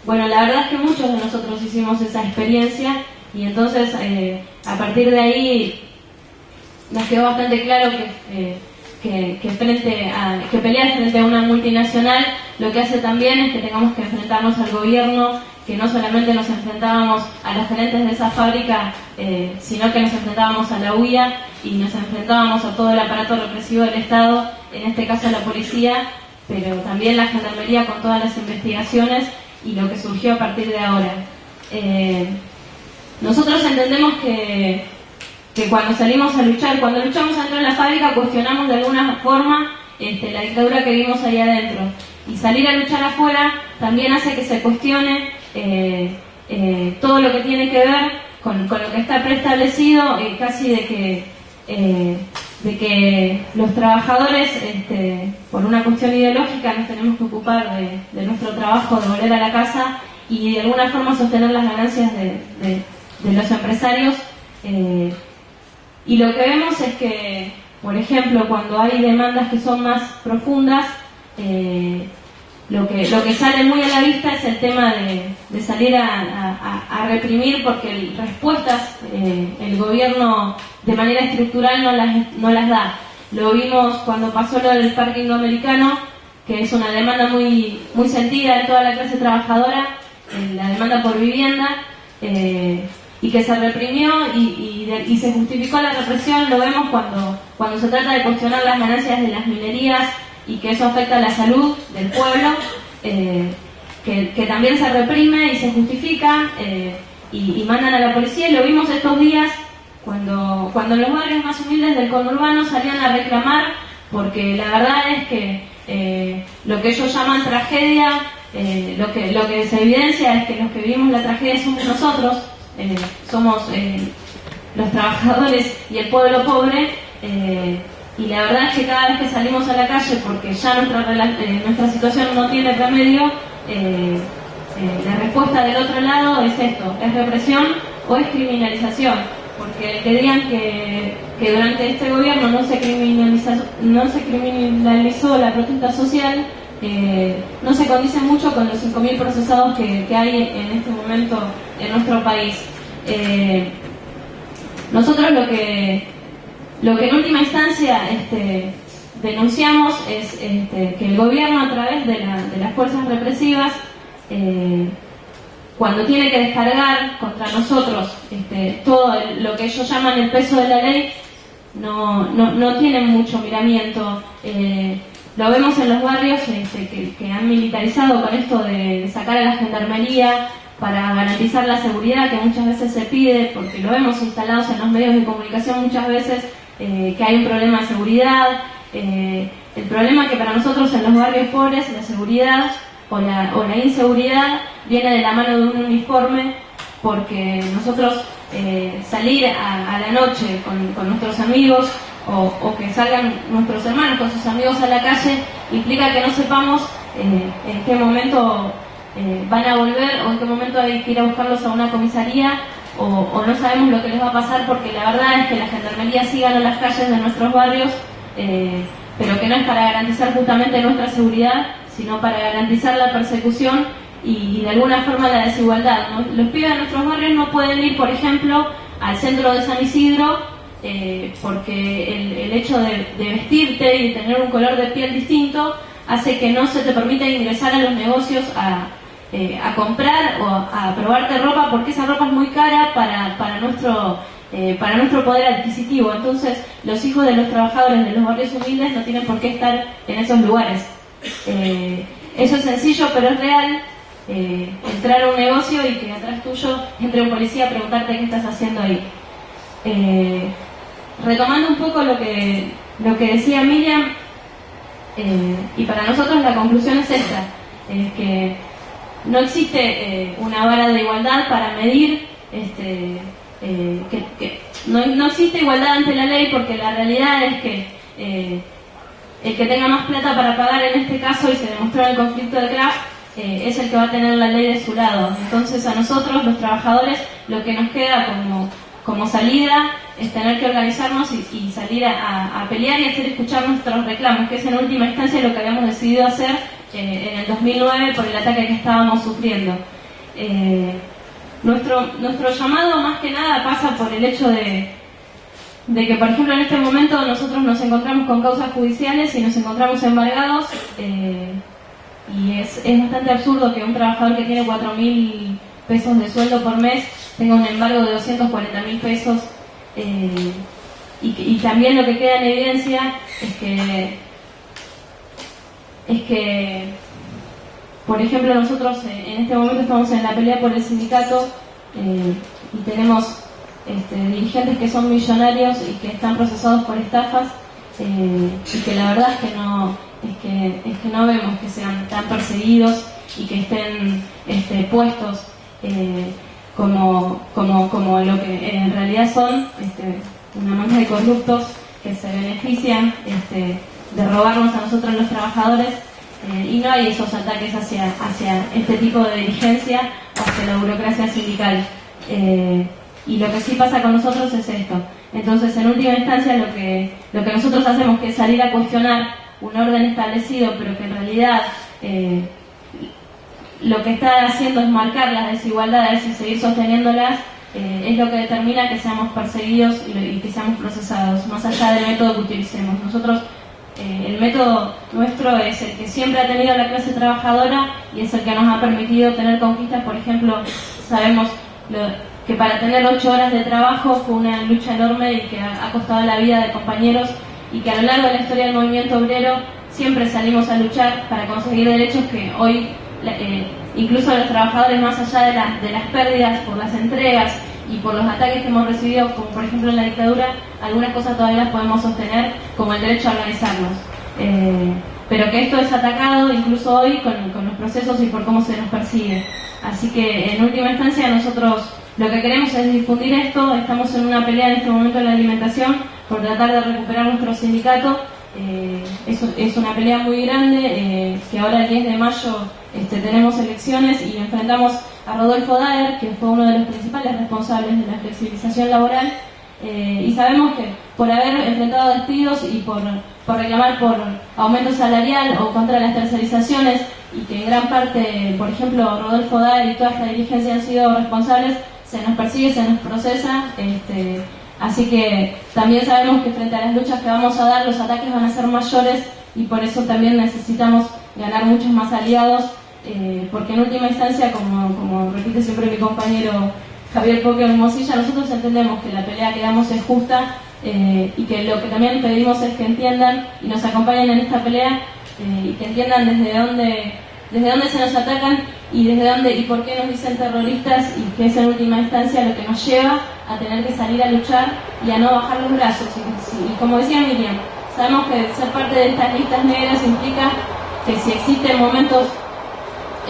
Speaker 2: Bueno, la verdad es que muchos de nosotros hicimos esa experiencia, y entonces a partir de ahí nos quedó bastante claro que pelear frente a una multinacional lo que hace también es que tengamos que enfrentarnos al gobierno que no solamente nos enfrentábamos a los gerentes de esa fábrica, sino que nos enfrentábamos a la UIA y nos enfrentábamos a todo el aparato represivo del Estado, en este caso a la policía, pero también la gendarmería con todas las investigaciones y lo que surgió a partir de ahora. Nosotros entendemos que cuando salimos a luchar, cuando luchamos adentro de la fábrica, cuestionamos de alguna forma la dictadura que vivimos ahí adentro. Y salir a luchar afuera también hace que se cuestione todo lo que tiene que ver con lo que está preestablecido, casi de que los trabajadores, por una cuestión ideológica, nos tenemos que ocupar de nuestro trabajo, de volver a la casa y de alguna forma sostener las ganancias de los empresarios. Y lo que vemos es que, por ejemplo, cuando hay demandas que son más profundas, lo que sale muy a la vista es el tema de salir a reprimir, porque respuestas el gobierno de manera estructural no las da. Lo vimos cuando pasó lo del parque indoamericano, que es una demanda muy sentida en toda la clase trabajadora, la demanda por vivienda, y que se reprimió y se justificó la represión. Lo vemos cuando se trata de cuestionar las ganancias de las minerías y que eso afecta a la salud del pueblo, que también se reprime y se justifica, y mandan a la policía. Y lo vimos estos días cuando los barrios más humildes del conurbano salían a reclamar, porque la verdad es que lo que ellos llaman tragedia, lo que se evidencia es que los que vivimos la tragedia somos nosotros, somos los trabajadores y el pueblo pobre, y la verdad es que cada vez que salimos a la calle, porque ya nuestra situación no tiene remedio, la respuesta del otro lado es esto: es represión o es criminalización, porque el que digan que durante este gobierno no se criminalizó la protesta social, no se condice mucho con los 5.000 procesados que hay en este momento en nuestro país. Nosotros lo que en última instancia denunciamos es que el gobierno, a través de las fuerzas represivas, cuando tiene que descargar contra nosotros todo lo que ellos llaman el peso de la ley, no tienen mucho miramiento. Lo vemos en los barrios que han militarizado con esto de sacar a la gendarmería para garantizar la seguridad que muchas veces se pide, porque lo vemos instalados en los medios de comunicación muchas veces, que hay un problema de seguridad. El problema que para nosotros en los barrios pobres la seguridad o la inseguridad viene de la mano de un uniforme, porque nosotros salir a la noche con nuestros amigos, o que salgan nuestros hermanos con sus amigos a la calle, implica que no sepamos en qué momento van a volver, o en qué momento hay que ir a buscarlos a una comisaría, o no sabemos lo que les va a pasar, porque la verdad es que la gendarmería sí gana las calles de nuestros barrios, pero que no es para garantizar justamente nuestra seguridad, sino para garantizar la persecución y de alguna forma la desigualdad, ¿no? Los pibes de nuestros barrios no pueden ir, por ejemplo, al centro de San Isidro, porque el hecho de vestirte y de tener un color de piel distinto hace que no se te permita ingresar a los negocios a comprar o a probarte ropa, porque esa ropa es muy cara para nuestro poder adquisitivo. Entonces los hijos de los trabajadores de los barrios humildes no tienen por qué estar en esos lugares. Eso es sencillo, pero es real. Entrar a un negocio y que atrás tuyo entre un policía a preguntarte qué estás haciendo ahí. Retomando un poco lo que decía Miriam, y para nosotros la conclusión es esta: es que no existe una vara de igualdad para medir, no existe igualdad ante la ley, porque la realidad es que el que tenga más plata para pagar, en este caso, y se demostró en el conflicto de Kraft, es el que va a tener la ley de su lado. Entonces a nosotros, los trabajadores, lo que nos queda como salida es tener que organizarnos y salir a pelear y hacer escuchar nuestros reclamos, que es en última instancia lo que habíamos decidido hacer en el 2009 por el ataque que estábamos sufriendo. Nuestro llamado más que nada pasa por el hecho de que, por ejemplo, en este momento nosotros nos encontramos con causas judiciales y nos encontramos embargados y es bastante absurdo que un trabajador que tiene 4.000 pesos de sueldo por mes tenga un embargo de 240.000 pesos. Y también lo que queda en evidencia es que, por ejemplo, nosotros en este momento estamos en la pelea por el sindicato y tenemos dirigentes que son millonarios y que están procesados por estafas, y que la verdad es que no vemos que sean tan perseguidos y que estén puestos como lo que en realidad son, una manga de corruptos que se benefician de robarnos a nosotros los trabajadores, y no hay esos ataques hacia este tipo de dirigencia o hacia la burocracia sindical. Y lo que sí pasa con nosotros es esto. Entonces, en última instancia, lo que nosotros hacemos, que es salir a cuestionar un orden establecido, pero que en realidad lo que está haciendo es marcar las desigualdades y seguir sosteniéndolas, es lo que determina que seamos perseguidos y que seamos procesados, más allá del método que utilicemos. Nosotros, el método nuestro es el que siempre ha tenido la clase trabajadora y es el que nos ha permitido tener conquistas. Por ejemplo, sabemos que para tener 8 horas de trabajo fue una lucha enorme y que ha costado la vida de compañeros, y que a lo largo de la historia del movimiento obrero siempre salimos a luchar para conseguir derechos que hoy, incluso los trabajadores, más allá de las pérdidas por las entregas y por los ataques que hemos recibido, como por ejemplo en la dictadura, algunas cosas todavía las podemos sostener, como el derecho a organizarnos. Pero que esto es atacado incluso hoy con los procesos y por cómo se nos persigue. Así que en última instancia nosotros lo que queremos es difundir esto. Estamos en una pelea en este momento en la alimentación por tratar de recuperar nuestro sindicato. Es una pelea muy grande, que ahora el 10 de mayo tenemos elecciones y enfrentamos a Rodolfo Daer, que fue uno de los principales responsables de la flexibilización laboral, y sabemos que por haber enfrentado despidos y por reclamar por aumento salarial o contra las tercerizaciones, y que en gran parte, por ejemplo, Rodolfo Daer y toda esta dirigencia han sido responsables, se nos persigue, se nos procesa. Así que también sabemos que frente a las luchas que vamos a dar, los ataques van a ser mayores, y por eso también necesitamos ganar muchos más aliados, porque en última instancia, como repite siempre mi compañero Javier Poque Hermosilla, nosotros entendemos que la pelea que damos es justa, y que lo que también pedimos es que entiendan y nos acompañen en esta pelea, y que entiendan desde dónde se nos atacan y desde dónde y por qué nos dicen terroristas, y que es en última instancia lo que nos lleva a tener que salir a luchar y a no bajar los brazos. Y como decía Miriam, sabemos que ser parte de estas listas negras implica que si existen momentos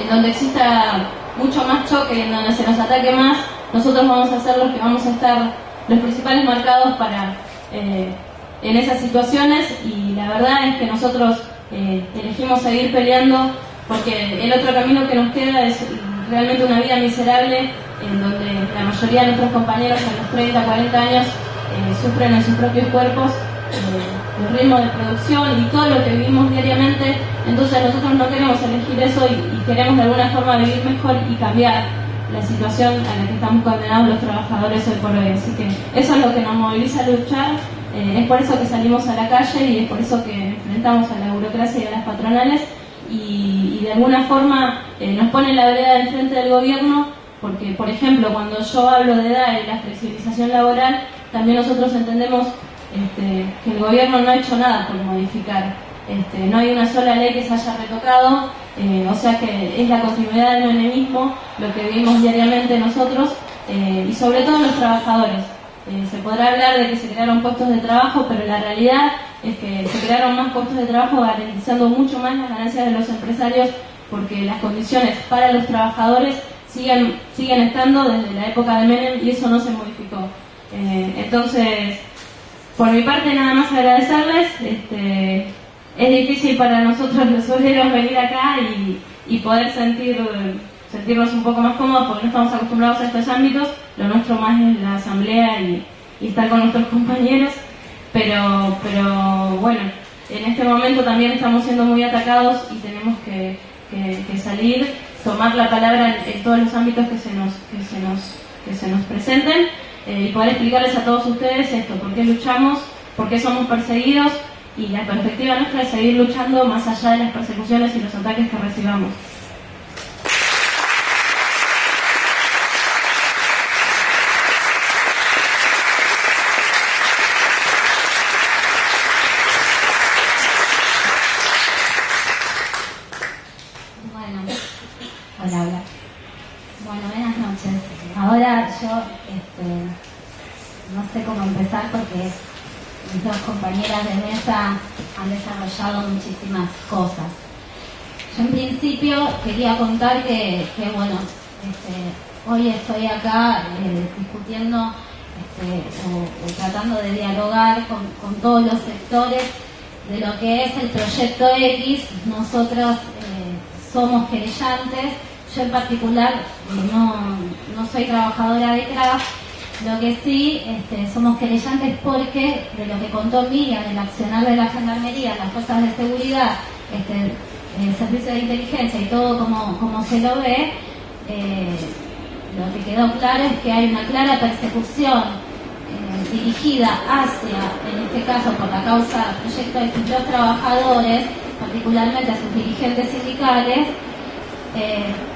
Speaker 2: en donde exista mucho más choque y en donde se nos ataque más, nosotros vamos a ser los que vamos a estar los principales marcados en esas situaciones. Y la verdad es que nosotros elegimos seguir peleando, porque el otro camino que nos queda es realmente una vida miserable, en donde la mayoría de nuestros compañeros a los 30, 40 años sufren en sus propios cuerpos el ritmo de producción y todo lo que vivimos diariamente. Entonces nosotros no queremos elegir eso, y queremos de alguna forma vivir mejor y cambiar la situación a la que estamos condenados los trabajadores hoy por hoy. Así que eso es lo que nos moviliza a luchar, es por eso que salimos a la calle y es por eso que enfrentamos a la burocracia y a las patronales, y de alguna forma nos pone en la vereda del frente del gobierno, porque por ejemplo cuando yo hablo de edad y la flexibilización laboral, también nosotros entendemos que el gobierno no ha hecho nada por modificar. No hay una sola ley que se haya retocado, o sea que es la continuidad del menemismo lo que vivimos diariamente nosotros, y sobre todo los trabajadores. Se podrá hablar de que se crearon puestos de trabajo, pero la realidad es que se crearon más puestos de trabajo garantizando mucho más las ganancias de los empresarios, porque las condiciones para los trabajadores siguen estando desde la época de Menem y eso no se modificó. Entonces, por mi parte nada más agradecerles. Es difícil para nosotros los obreros venir acá y poder sentirnos un poco más cómodos, porque no estamos acostumbrados a estos ámbitos. Lo nuestro más es la asamblea y estar con nuestros compañeros, pero bueno, en este momento también estamos siendo muy atacados y tenemos que salir, tomar la palabra en todos los ámbitos que se nos presenten, y poder explicarles a todos ustedes esto: por qué luchamos, por qué somos perseguidos, y la perspectiva nuestra es seguir luchando más allá de las persecuciones y los ataques que recibamos.
Speaker 3: Hola. Bueno, buenas noches. Ahora yo no sé cómo empezar porque mis dos compañeras de mesa han desarrollado muchísimas cosas. Yo en principio quería contar que bueno, hoy estoy acá discutiendo o tratando de dialogar con todos los sectores de lo que es el proyecto X. Nosotros somos querellantes. Yo en particular no soy trabajadora de Craft. Lo que sí somos querellantes porque de lo que contó Miriam, el accionar de la Gendarmería, las fuerzas de seguridad, el servicio de inteligencia y todo como se lo ve, lo que quedó claro es que hay una clara persecución dirigida hacia, en este caso por la causa Proyecto de los trabajadores, particularmente a sus dirigentes sindicales,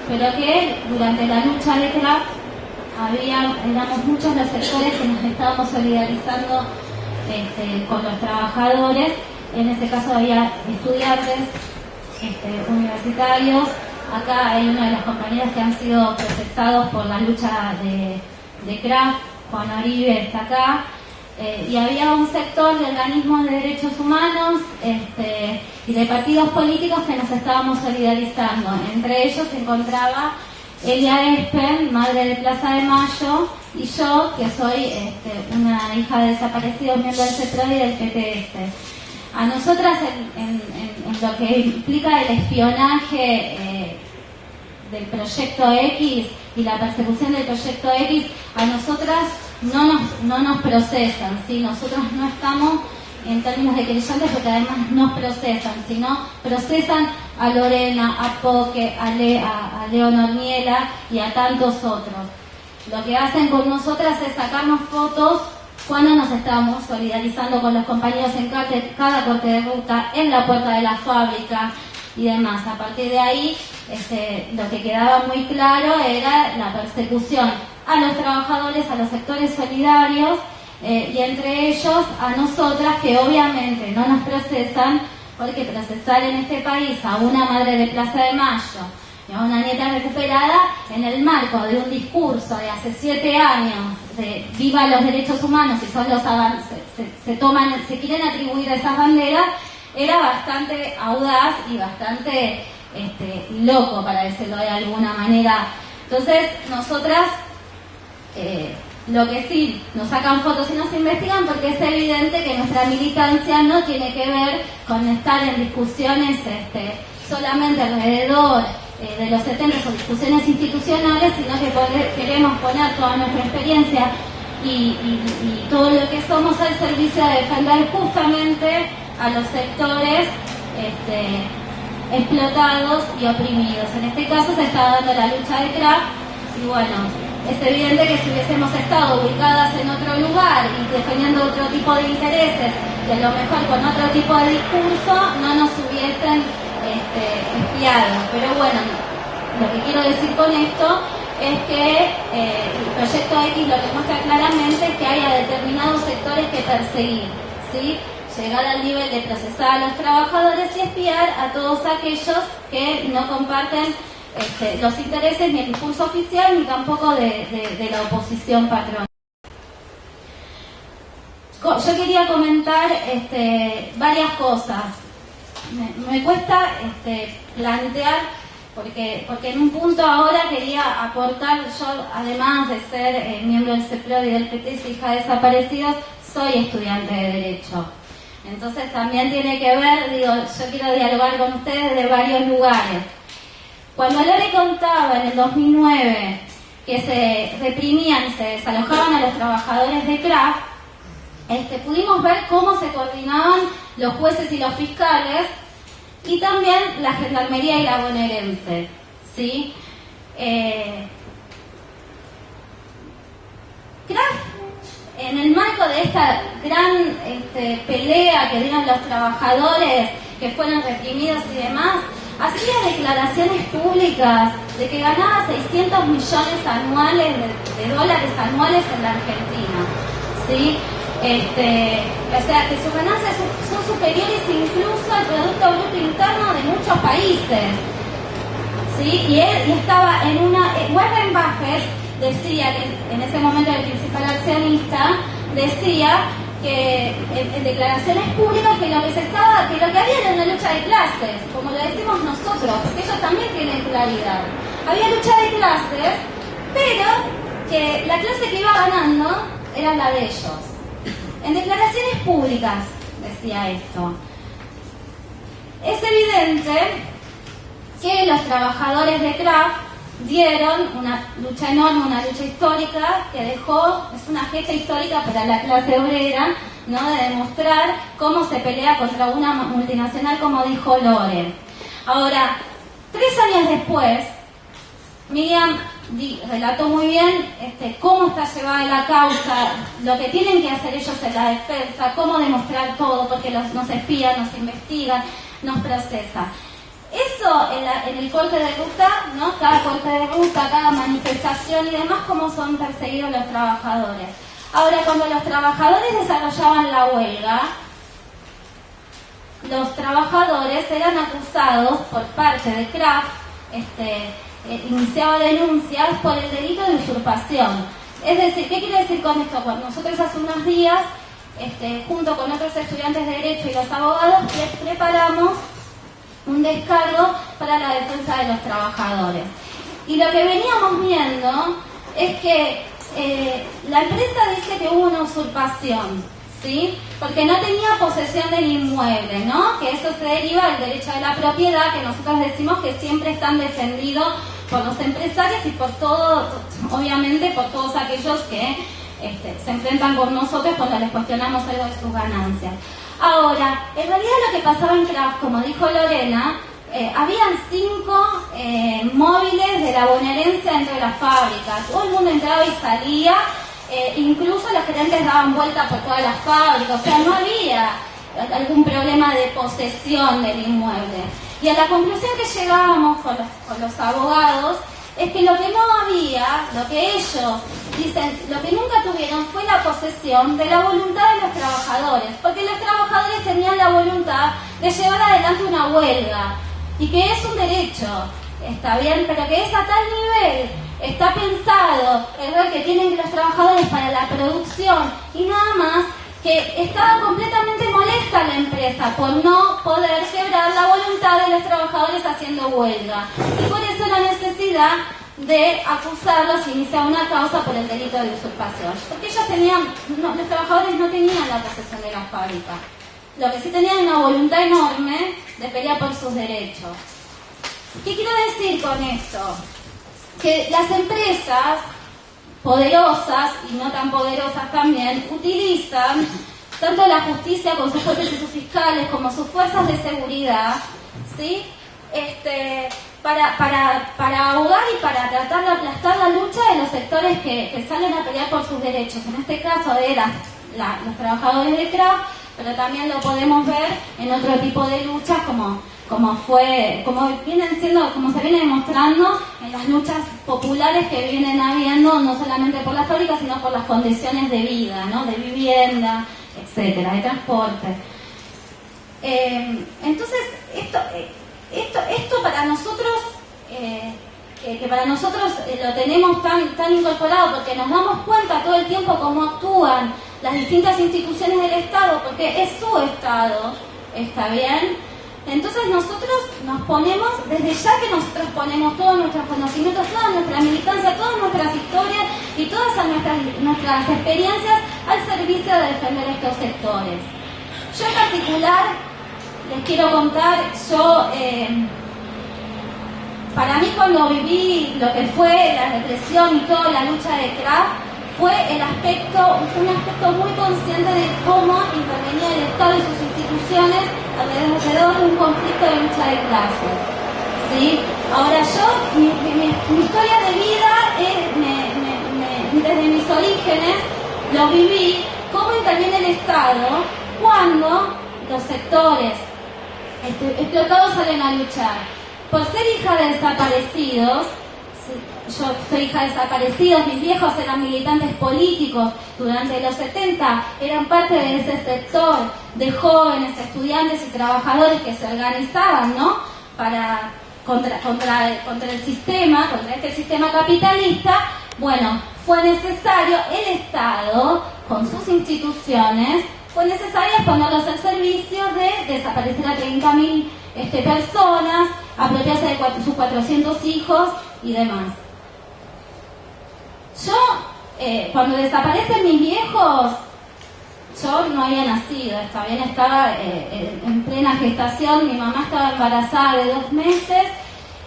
Speaker 3: pero que durante la lucha de Craft éramos muchos los sectores que nos estábamos solidarizando con los trabajadores. En este caso había estudiantes universitarios. Acá hay uno de los compañeros que han sido procesados por la lucha de Craft, Juan Oribe está acá. Y había un sector de organismos de derechos humanos y de partidos políticos que nos estábamos solidarizando. Entre ellos se encontraba Elia Espen, madre de Plaza de Mayo, y yo, que soy una hija de desaparecidos, miembro del CEPROD y del PTS. A nosotras, en lo que implica el espionaje del Proyecto X y la persecución del Proyecto X, a nosotras no nos procesan, ¿sí? Nosotros no estamos en términos de querellantes porque además nos procesan, sino procesan a Lorena, a Poque, a Leonor Miela y a tantos otros. Lo que hacen con nosotras es sacarnos fotos cuando nos estamos solidarizando con los compañeros en cada corte de ruta, en la puerta de la fábrica y demás. A partir de ahí, lo que quedaba muy claro era la persecución a los trabajadores, a los sectores solidarios, y entre ellos a nosotras, que obviamente no nos procesan, porque procesar en este país a una madre de Plaza de Mayo y a una nieta recuperada en el marco de un discurso de hace 7 años de viva los derechos humanos y son los avances, se quieren atribuir a esas banderas, era bastante audaz y bastante loco, para decirlo de alguna manera. Entonces, nosotras lo que sí, nos sacan fotos y nos investigan porque es evidente que nuestra militancia no tiene que ver con estar en discusiones solamente alrededor de los 70 o discusiones institucionales, sino que queremos poner toda nuestra experiencia y todo lo que somos al servicio de defender justamente a los sectores explotados y oprimidos. En este caso se está dando la lucha de Craft y bueno, es evidente que si hubiésemos estado ubicadas en otro lugar y defendiendo otro tipo de intereses y a lo mejor con otro tipo de discurso, no nos hubiesen espiado. Pero bueno, lo que quiero decir con esto es que el Proyecto X lo que muestra claramente es que hay a determinados sectores que perseguir, ¿sí? Llegar al nivel de procesar a los trabajadores y espiar a todos aquellos que no comparten los intereses ni el discurso oficial ni tampoco de la oposición patronal. Yo quería comentar varias cosas. Me cuesta plantear, porque en un punto ahora quería aportar, yo además de ser miembro del CEPROD y del PTS, hija de desaparecidos, soy estudiante de Derecho. Entonces también tiene que ver, yo quiero dialogar con ustedes de varios lugares. Cuando Lore contaba en el 2009 que se reprimían y se desalojaban a los trabajadores de Craft, pudimos ver cómo se coordinaban los jueces y los fiscales y también la Gendarmería y la bonaerense, ¿sí? Craft en el marco de esta gran pelea que dieron los trabajadores que fueron reprimidos y demás, hacía declaraciones públicas de que ganaba 600 millones anuales de dólares anuales en la Argentina, ¿sí? O sea, que sus ganancias son superiores incluso al Producto Bruto Interno de muchos países, ¿sí? Y él estaba en una... Warren Buffett decía que en ese momento el principal accionista decía que en declaraciones públicas que lo que había era una lucha de clases, como lo decimos nosotros, porque ellos también tienen claridad. Había lucha de clases, pero que la clase que iba ganando era la de ellos. En declaraciones públicas decía esto. Es evidente que los trabajadores de Kraft dieron una lucha enorme, una lucha histórica que dejó, es una gesta histórica para la clase obrera, ¿no? De demostrar cómo se pelea contra una multinacional, como dijo Lore. Ahora, 3 años después, Miriam relató muy bien cómo está llevada la causa, lo que tienen que hacer ellos en la defensa, cómo demostrar todo, porque nos espían, nos investigan, nos procesan. Eso en el corte de ruta, ¿no? Cada corte de ruta, cada manifestación y demás, cómo son perseguidos los trabajadores. Ahora, cuando los trabajadores desarrollaban la huelga, los trabajadores eran acusados por parte de Kraft, iniciaba denuncias por el delito de usurpación. Es decir, ¿qué quiere decir con esto? Cuando nosotros hace unos días, junto con otros estudiantes de Derecho y los abogados, les preparamos un descargo para la defensa de los trabajadores. Y lo que veníamos viendo es que la empresa dice que hubo una usurpación, ¿sí? Porque no tenía posesión del inmueble, ¿no? Que eso se deriva del derecho de la propiedad, que nosotros decimos que siempre están defendidos por los empresarios y por todo, obviamente por todos aquellos que se enfrentan con nosotros cuando les cuestionamos algo de sus ganancias. Ahora, en realidad lo que pasaba en Kraft, como dijo Lorena, habían 5 móviles de la bonaerense dentro de las fábricas. Todo el mundo entraba y salía, incluso los gerentes daban vuelta por todas las fábricas, o sea, no había algún problema de posesión del inmueble. Y a la conclusión que llegábamos con los abogados es que lo que no había, lo que ellos dicen, lo que nunca tuvieron fue la posesión de la voluntad de los trabajadores, porque los trabajadores tenían la voluntad de llevar adelante una huelga, y que es un derecho, está bien, pero que es a tal nivel, está pensado el rol que tienen los trabajadores para la producción, y nada más, que estaba completamente molesta la empresa por no poder quebrar la voluntad de los trabajadores haciendo huelga. Y por eso la necesidad de acusarlos y iniciar una causa por el delito de usurpación. Porque ellos los trabajadores no tenían la posesión de la fábrica. Lo que sí tenían una voluntad enorme de pelear por sus derechos. ¿Qué quiero decir con esto? Que las empresas poderosas y no tan poderosas también utilizan tanto la justicia con sus jueces y sus fiscales como sus fuerzas de seguridad, ¿sí? Para ahogar y para tratar de aplastar la lucha de los sectores que salen a pelear por sus derechos. En este caso de los trabajadores de Kraft, pero también lo podemos ver en otro tipo de luchas como se viene demostrando en las luchas populares que vienen habiendo, no solamente por las fábricas, sino por las condiciones de vida, ¿no? De vivienda, etcétera, de transporte. Entonces, esto para nosotros, que para nosotros lo tenemos tan incorporado, porque nos damos cuenta todo el tiempo cómo actúan las distintas instituciones del Estado, porque es su Estado, ¿está bien? Entonces nosotros nos ponemos, desde ya que nosotros ponemos todos nuestros conocimientos, toda nuestra militancia, todas nuestras historias y todas nuestras experiencias al servicio de defender estos sectores. Yo en particular les quiero contar, para mí cuando viví lo que fue la represión y toda la lucha de Kraft, fue un aspecto muy consciente de cómo intervenía el Estado y sus instituciones alrededor de un conflicto de lucha de clases, ¿sí? Ahora mi historia de vida, desde mis orígenes, lo viví, cómo interviene el Estado cuando los sectores explotados salen a luchar. Por ser hija de desaparecidos, yo soy hija de desaparecidos, mis viejos eran militantes políticos durante los 70, eran parte de ese sector de jóvenes, estudiantes y trabajadores que se organizaban, ¿no? Contra el sistema, contra este sistema capitalista. Bueno, fue necesario el Estado, con sus instituciones, fue necesario ponerlos al servicio de desaparecer a 30.000 personas, apropiarse de sus 400 hijos y demás. Yo, cuando desaparecen mis viejos, yo no había nacido, todavía estaba en plena gestación, mi mamá estaba embarazada de 2 meses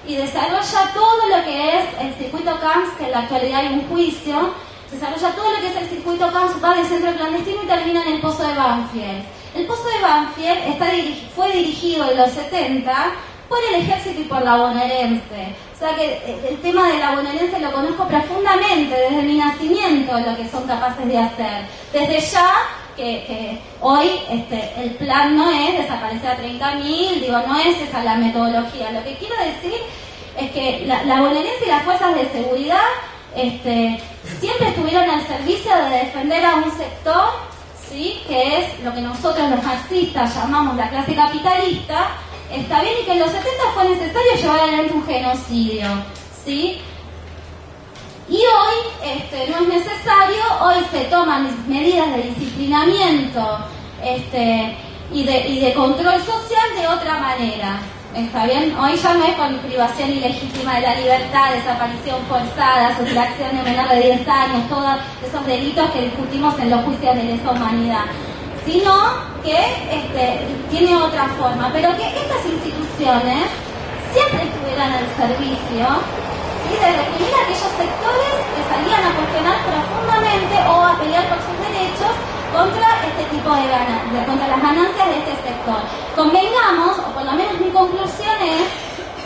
Speaker 3: y desarrolla todo lo que es el circuito CAMS, que en la actualidad hay un juicio, desarrolla todo lo que es el circuito CAMS, va del centro clandestino y termina en el Pozo de Banfield. El Pozo de Banfield fue dirigido en los 70 por el ejército y por la bonaerense. O sea que el tema de la bonaerense lo conozco profundamente desde mi nacimiento, lo que son capaces de hacer. Desde ya que hoy el plan no es desaparecer a 30.000, digo, no es esa la metodología. Lo que quiero decir es que la bonaerense y las fuerzas de seguridad siempre estuvieron al servicio de defender a un sector, ¿sí?, que es lo que nosotros los marxistas llamamos la clase capitalista. Está bien, y que en los 70 fue necesario llevar adelante un genocidio, ¿sí? Y hoy no es necesario, hoy se toman medidas de disciplinamiento y de control social de otra manera. ¿Está bien? Hoy ya no es con privación ilegítima de la libertad, desaparición forzada, sustracción de menor de 10 años, todos esos delitos que discutimos en los juicios de lesa humanidad, sino que tiene otra forma, pero que estas instituciones siempre estuvieran al servicio, ¿sí?, de reprimir a aquellos sectores que salían a cuestionar profundamente o a pelear por sus derechos contra este tipo de contra las ganancias de este sector. Convengamos, o por lo menos mi conclusión es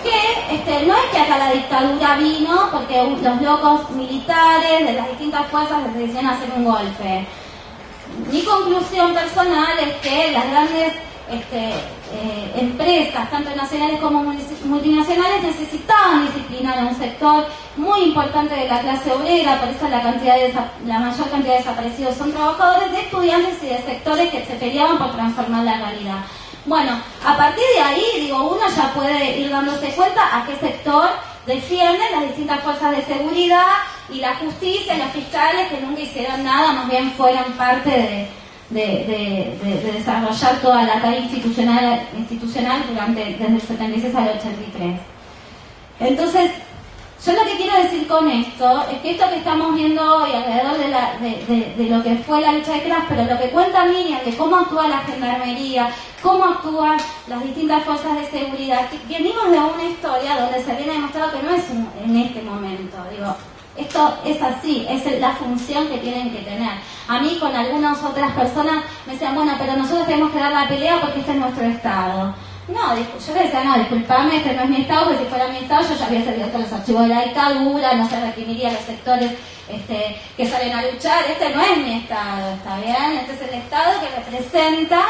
Speaker 3: que no es que acá la dictadura vino porque los locos militares de las distintas fuerzas decidieron hacer un golpe. Mi conclusión personal es que las grandes empresas, tanto nacionales como multinacionales, necesitaban disciplinar a un sector muy importante de la clase obrera, por eso la mayor cantidad de desaparecidos son trabajadores, de estudiantes y de sectores que se peleaban por transformar la realidad. Bueno, a partir de ahí, digo, uno ya puede ir dándose cuenta a qué sector defienden las distintas fuerzas de seguridad y la justicia, los fiscales que nunca hicieron nada, más bien fueron parte de desarrollar toda la tarea institucional desde el 76 al 83. Entonces, yo lo que quiero decir con esto es que esto que estamos viendo hoy alrededor de lo que fue la lucha de Craft, pero lo que cuenta Miriam de cómo actúa la gendarmería, cómo actúan las distintas fuerzas de seguridad, que venimos de una historia donde se viene demostrado que no es en este momento, digo, esto es así, es la función que tienen que tener. A mí con algunas otras personas me decían, bueno, pero nosotros tenemos que dar la pelea porque este es nuestro Estado. No, yo le decía, no, disculpame, este no es mi Estado, porque si fuera mi Estado yo ya había salido todos los archivos de la dictadura, no se reprimiría a los sectores que salen a luchar, este no es mi Estado, ¿está bien? Este es el Estado que representa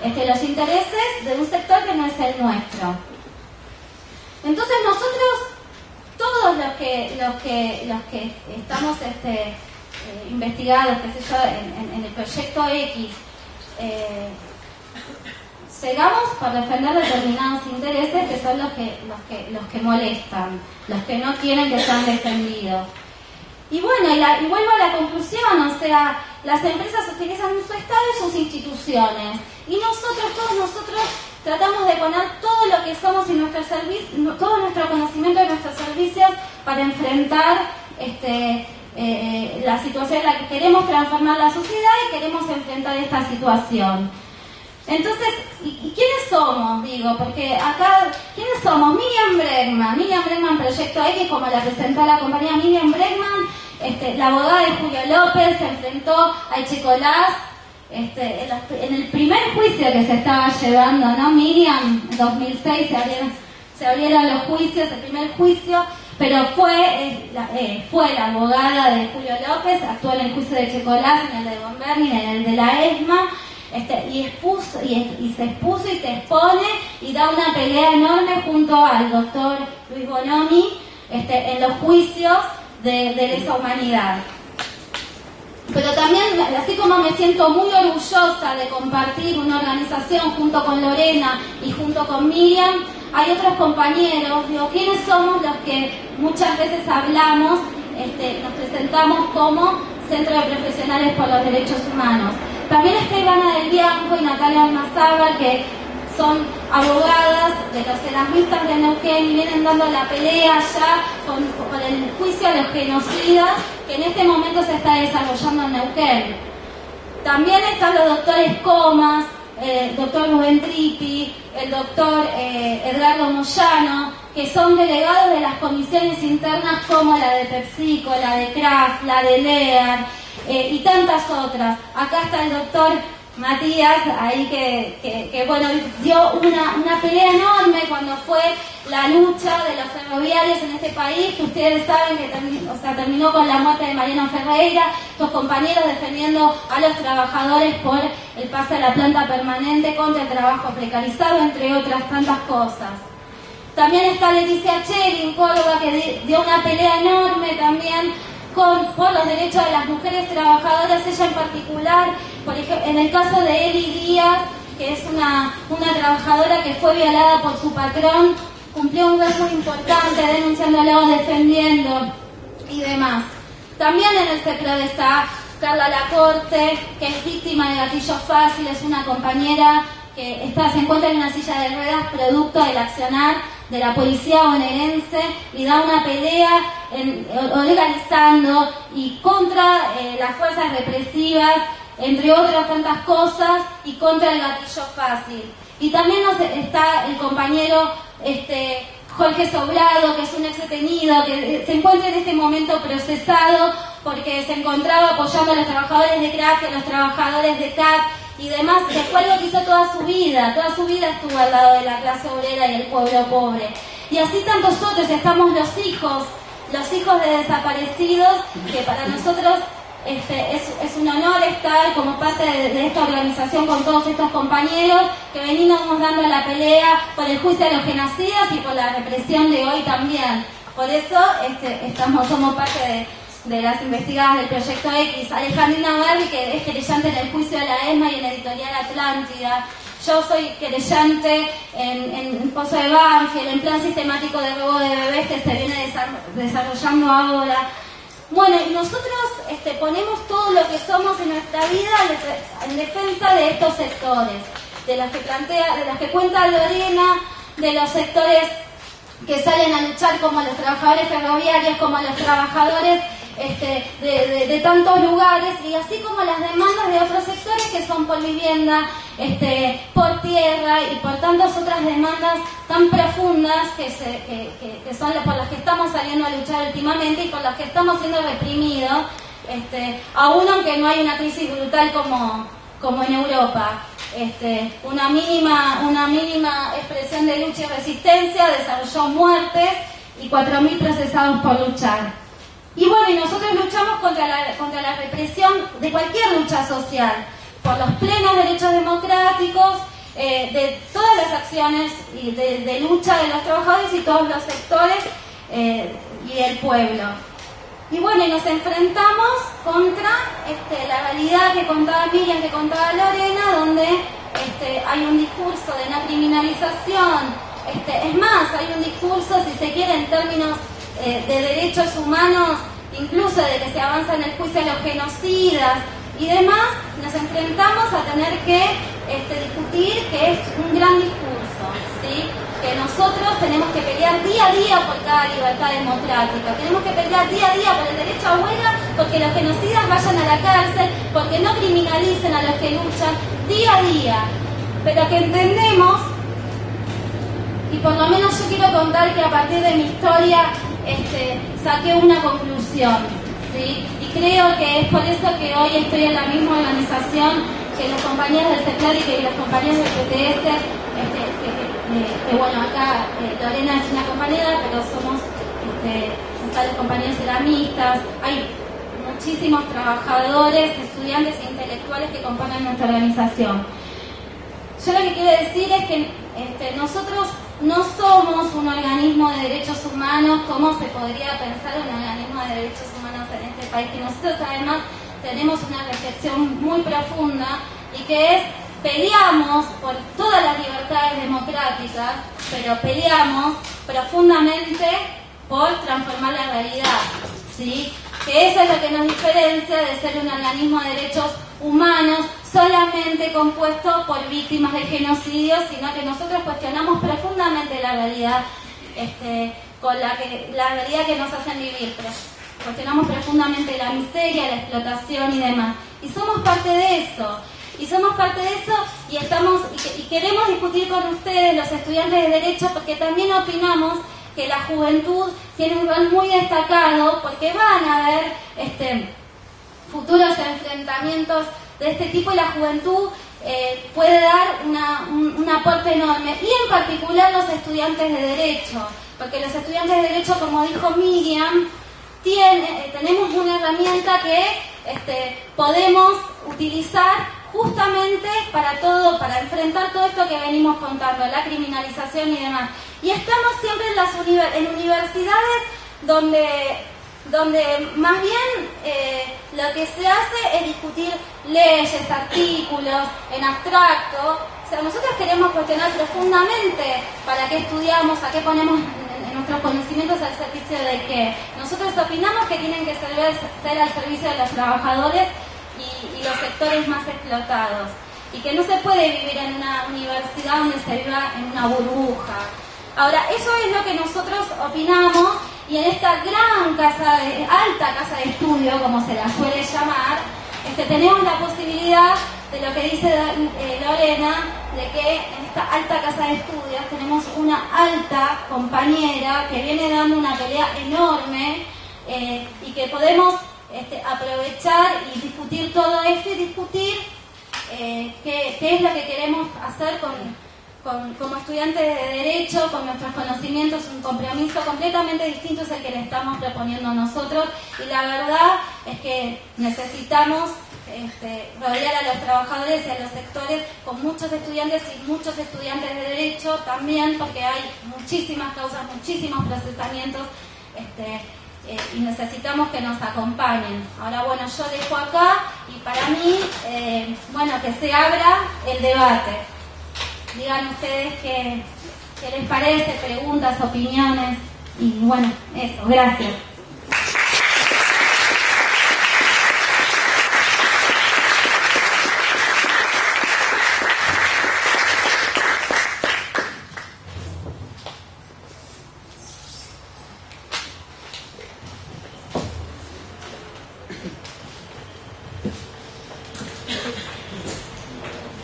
Speaker 3: los intereses de un sector que no es el nuestro. Entonces nosotros, todos los que estamos investigados, qué sé yo, en el proyecto X, llegamos por defender determinados intereses que son los que molestan, los que no quieren que sean defendidos. Y bueno, y vuelvo a la conclusión, o sea, las empresas utilizan su Estado y sus instituciones, y todos nosotros tratamos de poner todo lo que somos y nuestro servicio, todo nuestro conocimiento de nuestros servicios para enfrentar la situación en la que queremos transformar la sociedad y queremos enfrentar esta situación. Entonces, ¿y quiénes somos? Digo, porque acá, ¿quiénes somos? Miriam Bregman, Proyecto X, como la presentó la compañía Miriam Bregman, la abogada de Julio López se enfrentó a Echecolás, en el primer juicio que se estaba llevando, ¿no? Miriam, en 2006 se abrieron los juicios, el primer juicio pero fue la abogada de Julio López, actuó en el juicio de Checolás, en el de Bomberni, en el de la ESMA, y se expuso y se expone y da una pelea enorme junto al doctor Luis Bonomi en los juicios de lesa humanidad. Pero también, así como me siento muy orgullosa de compartir una organización junto con Lorena y junto con Miriam, hay otros compañeros, ¿quiénes somos los que muchas veces hablamos, nos presentamos como Centro de Profesionales por los Derechos Humanos? También está Ivana del Bianco y Natalia Almazábal, que son abogadas de los ceramistas de Neuquén y vienen dando la pelea ya con el juicio a los genocidas que en este momento se está desarrollando en Neuquén. También están los doctores Comas, el doctor Rubén Trippi, el doctor Edgardo Moyano, que son delegados de las comisiones internas como la de PepsiCo, la de Kraft, la de LEAR y tantas otras. Acá está el doctor Matías, ahí que bueno, dio una pelea enorme cuando fue la lucha de los ferroviarios en este país, que ustedes saben que terminó con la muerte de Mariano Ferreira, sus compañeros defendiendo a los trabajadores por el pase a la planta permanente contra el trabajo precarizado, entre otras tantas cosas. También está Leticia Cheri en Córdoba, que dio una pelea enorme también por los derechos de las mujeres trabajadoras, ella en particular, por ejemplo, en el caso de Eli Díaz, que es una trabajadora que fue violada por su patrón, cumplió un rol muy importante denunciándolo, defendiendo y demás. También en el CEPROD está Carla Lacorte, que es víctima de gatillo fácil, es una compañera que se encuentra en una silla de ruedas producto del accionar de la policía bonaerense y da una pelea organizando y contra las fuerzas represivas, entre otras tantas cosas, y contra el gatillo fácil. Y también está el compañero Jorge Sobrado, que es un ex detenido, que se encuentra en este momento procesado porque se encontraba apoyando a los trabajadores de Kraft, a los trabajadores de CAT y demás, que fue algo que hizo toda su vida estuvo al lado de la clase obrera y el pueblo pobre. Y así tantos otros, estamos los hijos de desaparecidos, que para nosotros es un honor estar como parte de esta organización con todos estos compañeros que venimos dando la pelea por el juicio a los genocidas y por la represión de hoy también. Por eso somos parte de las investigadas del Proyecto X. Alejandrina Berri, que es querellante en el juicio a la ESMA y en Editorial Atlántida. Yo soy querellante en Pozo de Banfield, en plan sistemático de robo de bebés que se viene desarrollando ahora. Bueno, y nosotros ponemos todo lo que somos en nuestra vida en defensa de estos sectores, de las que cuenta Lorena, de los sectores que salen a luchar como los trabajadores ferroviarios, como los trabajadores de tantos lugares, y así como las demandas de otros sectores que son por vivienda, por tierra y por tantas otras demandas tan profundas que son por las que estamos saliendo a luchar últimamente y por las que estamos siendo reprimidos, aún aunque no hay una crisis brutal como en Europa. Una mínima expresión de lucha y resistencia desarrolló muertes y 4.000 procesados por luchar. Y bueno, y nosotros luchamos contra la represión de cualquier lucha social, por los plenos derechos democráticos, de todas las acciones y de lucha de los trabajadores y todos los sectores y del pueblo. Y bueno, y nos enfrentamos contra la realidad que contaba Miriam, que contaba Lorena, donde hay un discurso de no criminalización, es más, hay un discurso, si se quiere, en términos de derechos humanos, incluso de que se avanza en el juicio a los genocidas y demás. Nos enfrentamos a tener que discutir que es un gran discurso, ¿sí? Que nosotros tenemos que pelear día a día por cada libertad democrática, tenemos que pelear día a día por el derecho a huelga, porque los genocidas vayan a la cárcel, porque no criminalicen a los que luchan día a día, pero que entendemos, y por lo menos yo quiero contar que a partir de mi historia saqué una conclusión, ¿sí? Y creo que es por eso que hoy estoy en la misma organización que los compañeros del CEPLAR y que los compañeros del PTS, que bueno, acá Lorena es una compañera, pero somos están los compañeros ceramistas, hay muchísimos trabajadores, estudiantes e intelectuales que componen nuestra organización. Yo lo que quiero decir es que nosotros no somos un organismo de derechos humanos como se podría pensar un organismo de derechos humanos en este país, que nosotros además tenemos una reflexión muy profunda y que es: peleamos por todas las libertades democráticas, pero peleamos profundamente por transformar la realidad, ¿sí? Que eso es lo que nos diferencia de ser un organismo de derechos humanos solamente compuesto por víctimas de genocidio, sino que nosotros cuestionamos profundamente la realidad, la realidad que nos hacen vivir, cuestionamos profundamente la miseria, la explotación y demás, y somos parte de eso. Y queremos discutir con ustedes, los estudiantes de Derecho, porque también opinamos que la juventud tiene un rol muy destacado, porque van a haber futuros enfrentamientos de este tipo, y la juventud puede dar un aporte enorme, y en particular los estudiantes de Derecho, porque los estudiantes de Derecho, como dijo Miriam, tenemos una herramienta que podemos utilizar justamente para enfrentar todo esto que venimos contando, la criminalización y demás. Y estamos siempre en universidades donde más bien lo que se hace es discutir leyes, artículos, en abstracto. O sea, nosotros queremos cuestionar profundamente para qué estudiamos, a qué ponemos nuestros conocimientos al servicio de qué. Nosotros opinamos que tienen que ser al servicio de los trabajadores y los sectores más explotados, y que no se puede vivir en una universidad donde se viva en una burbuja. Ahora, eso es lo que nosotros opinamos, y en esta gran alta casa de estudio, como se la suele llamar, tenemos la posibilidad de lo que dice Lorena, de que en esta alta casa de estudios tenemos una alta compañera que viene dando una pelea enorme, y que podemos aprovechar y discutir todo esto, y discutir qué es lo que queremos hacer como estudiantes de Derecho, con nuestros conocimientos. Un compromiso completamente distinto es el que le estamos proponiendo nosotros, y la verdad es que necesitamos rodear a los trabajadores y a los sectores con muchos estudiantes y muchos estudiantes de Derecho también, porque hay muchísimas causas, muchísimos procesamientos, y necesitamos que nos acompañen. Ahora, bueno, yo dejo acá, y para mí, que se abra el debate. Digan ustedes qué les parece, preguntas, opiniones, y bueno, eso, gracias.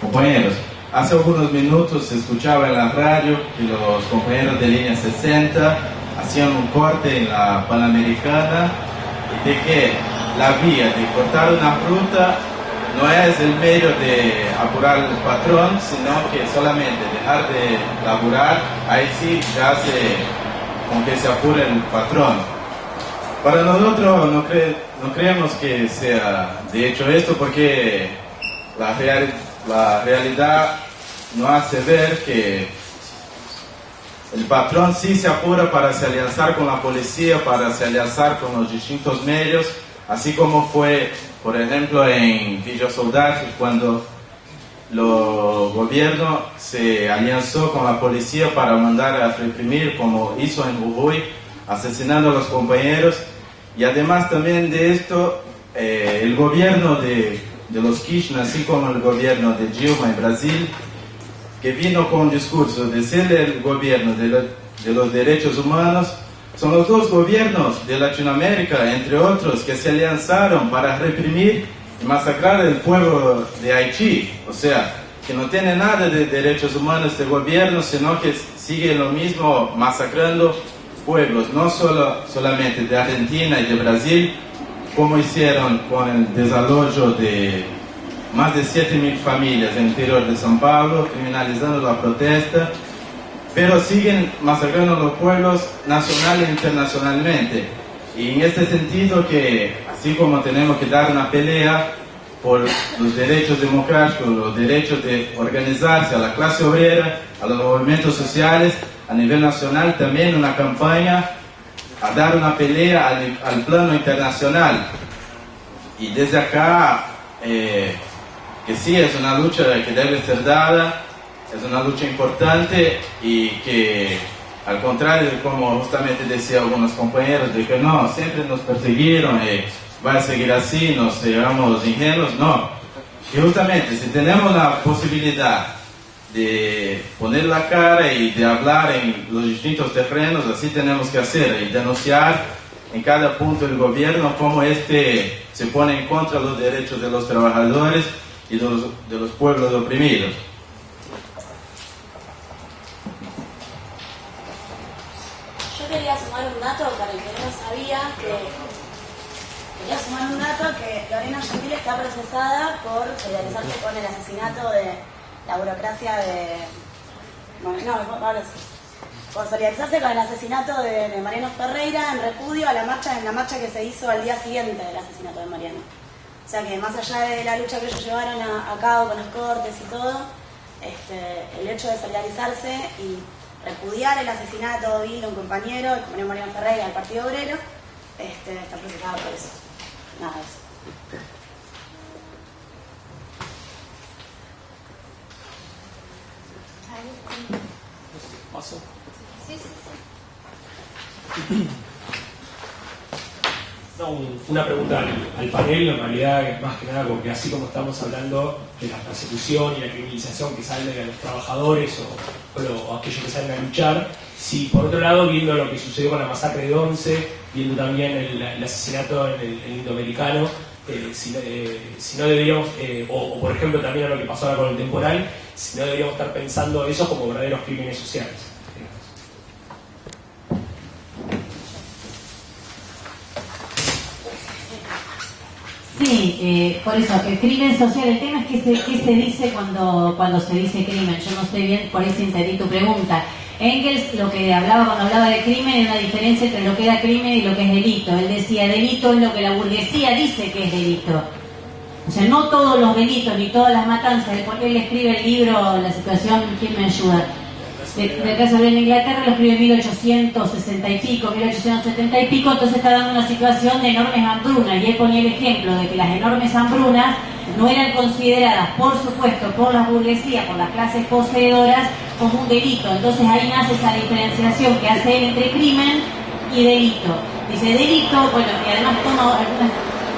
Speaker 4: Compañeros, hace algunos minutos se escuchaba en la radio que los compañeros de línea 60 hacían un corte en la Panamericana, y de que la vía de cortar una ruta no es el medio de apurar al patrón, sino que solamente dejar de laburar, ahí sí ya con que se apure el patrón. Para nosotros no creemos que sea de hecho esto, porque la realidad nos hace ver que el patrón sí se apura para se alianzar con la policía, para se alianzar con los distintos medios, así como fue, por ejemplo, en Villa Soldati, cuando el gobierno se alianzó con la policía para mandar a reprimir, como hizo en Jujuy, asesinando a los compañeros. Y además también de esto, el gobierno de los Kirchner, así como el gobierno de Dilma en Brasil, que vino con un discurso de ser el gobierno de los derechos humanos, son los dos gobiernos de Latinoamérica, entre otros, que se alianzaron para reprimir y masacrar el pueblo de Haití. O sea, que no tiene nada de derechos humanos este gobierno, sino que sigue lo mismo masacrando pueblos, no solamente de Argentina y de Brasil, como hicieron con el desalojo de más de 7.000 familias en el interior de São Paulo, criminalizando la protesta, pero siguen masacrando los pueblos nacional e internacionalmente. Y en este sentido que, así como tenemos que dar una pelea por los derechos democráticos, los derechos de organizarse a la clase obrera, a los movimientos sociales, a nivel nacional, también una campaña a dar una pelea al plano internacional. Y desde acá, que sí, es una lucha que debe ser dada, es una lucha importante y que, al contrario de como justamente decían algunos compañeros, de que no, siempre nos persiguieron, va a seguir así, nos llevamos ingenuos, no. Y justamente, si tenemos la posibilidad de poner la cara y de hablar en los distintos terrenos, así tenemos que hacer, y denunciar en cada punto del gobierno cómo se pone en contra de los derechos de los trabajadores y de los pueblos oprimidos.
Speaker 5: Yo quería sumar un dato para el que no sabía, que Lorena Gentile está procesada por solidarizarse con el asesinato de la burocracia por solidarizarse con el asesinato de Mariano Ferreira en repudio a en la marcha que se hizo al día siguiente del asesinato de Mariano. O sea que más allá de la lucha que ellos llevaron a cabo con las cortes y todo, el hecho de solidarizarse y repudiar el asesinato vil de un compañero, el compañero Mariano Ferreira del Partido Obrero, está procesado por eso. Nada de eso.
Speaker 6: ¿Paso?
Speaker 3: Sí.
Speaker 6: No, una pregunta al panel, en realidad, más que nada, porque así como estamos hablando de la persecución y la criminalización que sale de los trabajadores o aquellos que salen a luchar, si por otro lado, viendo lo que sucedió con la masacre de Once, viendo también el asesinato en el Indoamericano, si no deberíamos, o por ejemplo también a lo que pasó ahora con el temporal, si no deberíamos estar pensando eso como verdaderos crímenes sociales.
Speaker 1: Sí, por eso, el crimen social, el tema es qué se dice cuando se dice crimen. Yo no sé bien, por eso entendí tu pregunta. Engels lo que hablaba cuando hablaba de crimen era una diferencia entre lo que era crimen y lo que es delito. Él decía, delito es lo que la burguesía dice que es delito. O sea, no todos los delitos ni todas las matanzas. Él escribe el libro La situación, ¿quién me ayuda? Del caso de Inglaterra, lo escribe en 1860 y pico, 1870 y pico, entonces está dando una situación de enormes hambrunas, y él ponía el ejemplo de que las enormes hambrunas no eran consideradas, por supuesto, por la burguesía, por las clases poseedoras, como un delito. Entonces ahí nace esa diferenciación que hace él entre crimen y delito. Dice delito, bueno, y además toma algunas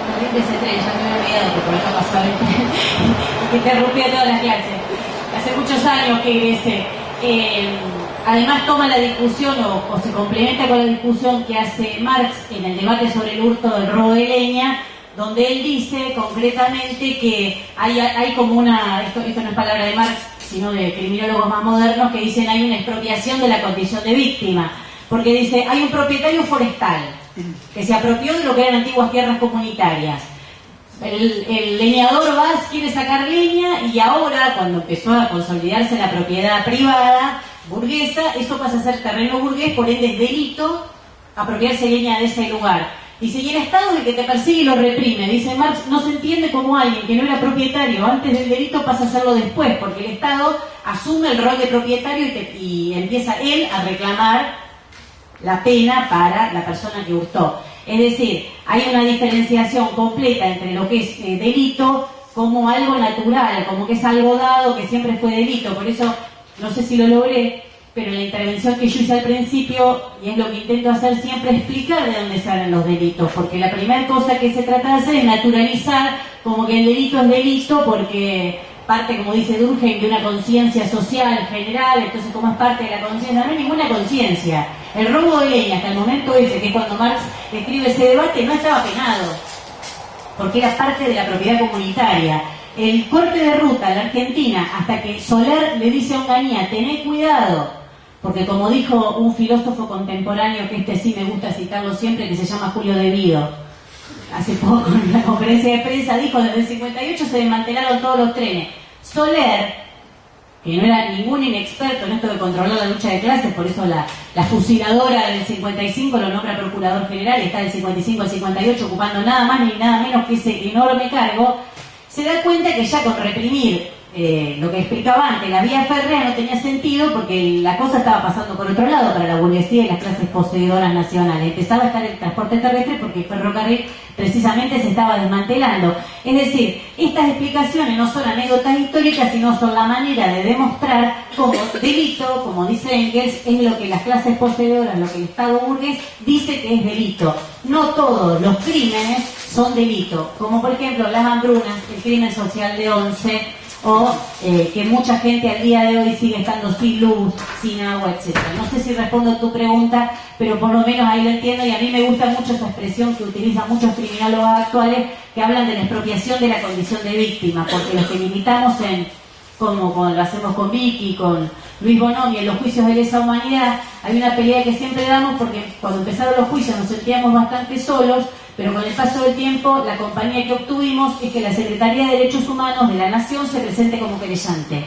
Speaker 1: corrientes entre ya me he olvidado que por acá pasaba el tren que interrumpía todas las clases. Hace muchos años que egresé. Además toma la discusión o se complementa con la discusión que hace Marx en el debate sobre el hurto del robo de leña, donde él dice concretamente que hay como esto no es palabra de Marx, sino de criminólogos más modernos, que dicen hay una expropiación de la condición de víctima, porque dice hay un propietario forestal que se apropió de lo que eran antiguas tierras comunitarias. El leñador quiere sacar leña, y ahora, cuando empezó a consolidarse la propiedad privada burguesa, eso pasa a ser terreno burgués, por ende es delito apropiarse leña de ese lugar. Dice, y el Estado es el que te persigue y lo reprime. Dice Marx, no se entiende cómo alguien que no era propietario antes del delito pasa a serlo después, porque el Estado asume el rol de propietario y empieza él a reclamar la pena para la persona que hurtó. Es decir, hay una diferenciación completa entre lo que es delito como algo natural, como que es algo dado, que siempre fue delito. Por eso, no sé si lo logré, pero la intervención que yo hice al principio, y es lo que intento hacer siempre, es explicar de dónde salen los delitos. Porque la primera cosa que se trata de hacer es naturalizar como que el delito es delito, porque parte, como dice Durkheim, de una conciencia social general. Entonces, como es parte de la conciencia, no hay ninguna conciencia. El robo de leña, hasta el momento ese, que es cuando Marx escribe ese debate, no estaba penado, porque era parte de la propiedad comunitaria. El corte de ruta en la Argentina, hasta que Soler le dice a Onganía, tené cuidado, porque como dijo un filósofo contemporáneo, que sí me gusta citarlo siempre, que se llama Julio De Vido, hace poco en la conferencia de prensa dijo, desde el 58 se desmantelaron todos los trenes. Soler que no era ningún inexperto en esto de controlar la lucha de clases, por eso la fusiladora del 55 lo nombra procurador general y está del 55 al 58 ocupando nada más ni nada menos que ese enorme cargo, se da cuenta que ya con reprimir lo que explicaba antes, la vía férrea no tenía sentido porque la cosa estaba pasando por otro lado para la burguesía y las clases poseedoras nacionales. Empezaba a estar el transporte terrestre porque el ferrocarril precisamente se estaba desmantelando. Es decir, estas explicaciones no son anécdotas históricas, sino son la manera de demostrar cómo delito, como dice Engels, es lo que las clases poseedoras, lo que el Estado burgués dice que es delito. No todos los crímenes son delito, como por ejemplo las hambrunas, el crimen social de Once, o que mucha gente al día de hoy sigue estando sin luz, sin agua, etc. No sé si respondo a tu pregunta, pero por lo menos ahí lo entiendo, y a mí me gusta mucho esa expresión que utilizan muchos criminólogos actuales que hablan de la expropiación de la condición de víctima, porque los que militamos como lo hacemos con Vicky, con Luis Bonomi, en los juicios de lesa humanidad, hay una pelea que siempre damos porque cuando empezaron los juicios nos sentíamos bastante solos, pero con el paso del tiempo la compañía que obtuvimos es que la Secretaría de Derechos Humanos de la Nación se presente como querellante.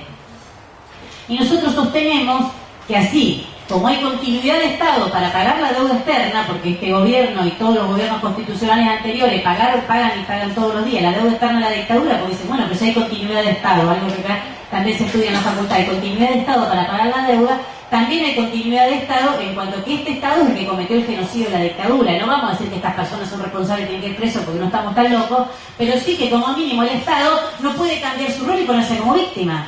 Speaker 1: Y nosotros sostenemos que así, como hay continuidad de Estado para pagar la deuda externa, porque este gobierno y todos los gobiernos constitucionales anteriores pagan todos los días la deuda externa de la dictadura, porque dicen, bueno, pero si hay continuidad de Estado, algo que acá también se estudia en la facultad, hay continuidad de Estado para pagar la deuda, también hay continuidad de Estado en cuanto a que este Estado es el que cometió el genocidio de la dictadura. No vamos a decir que estas personas son responsables y tienen que ir presos porque no estamos tan locos, pero sí que como mínimo el Estado no puede cambiar su rol y ponerse como víctima.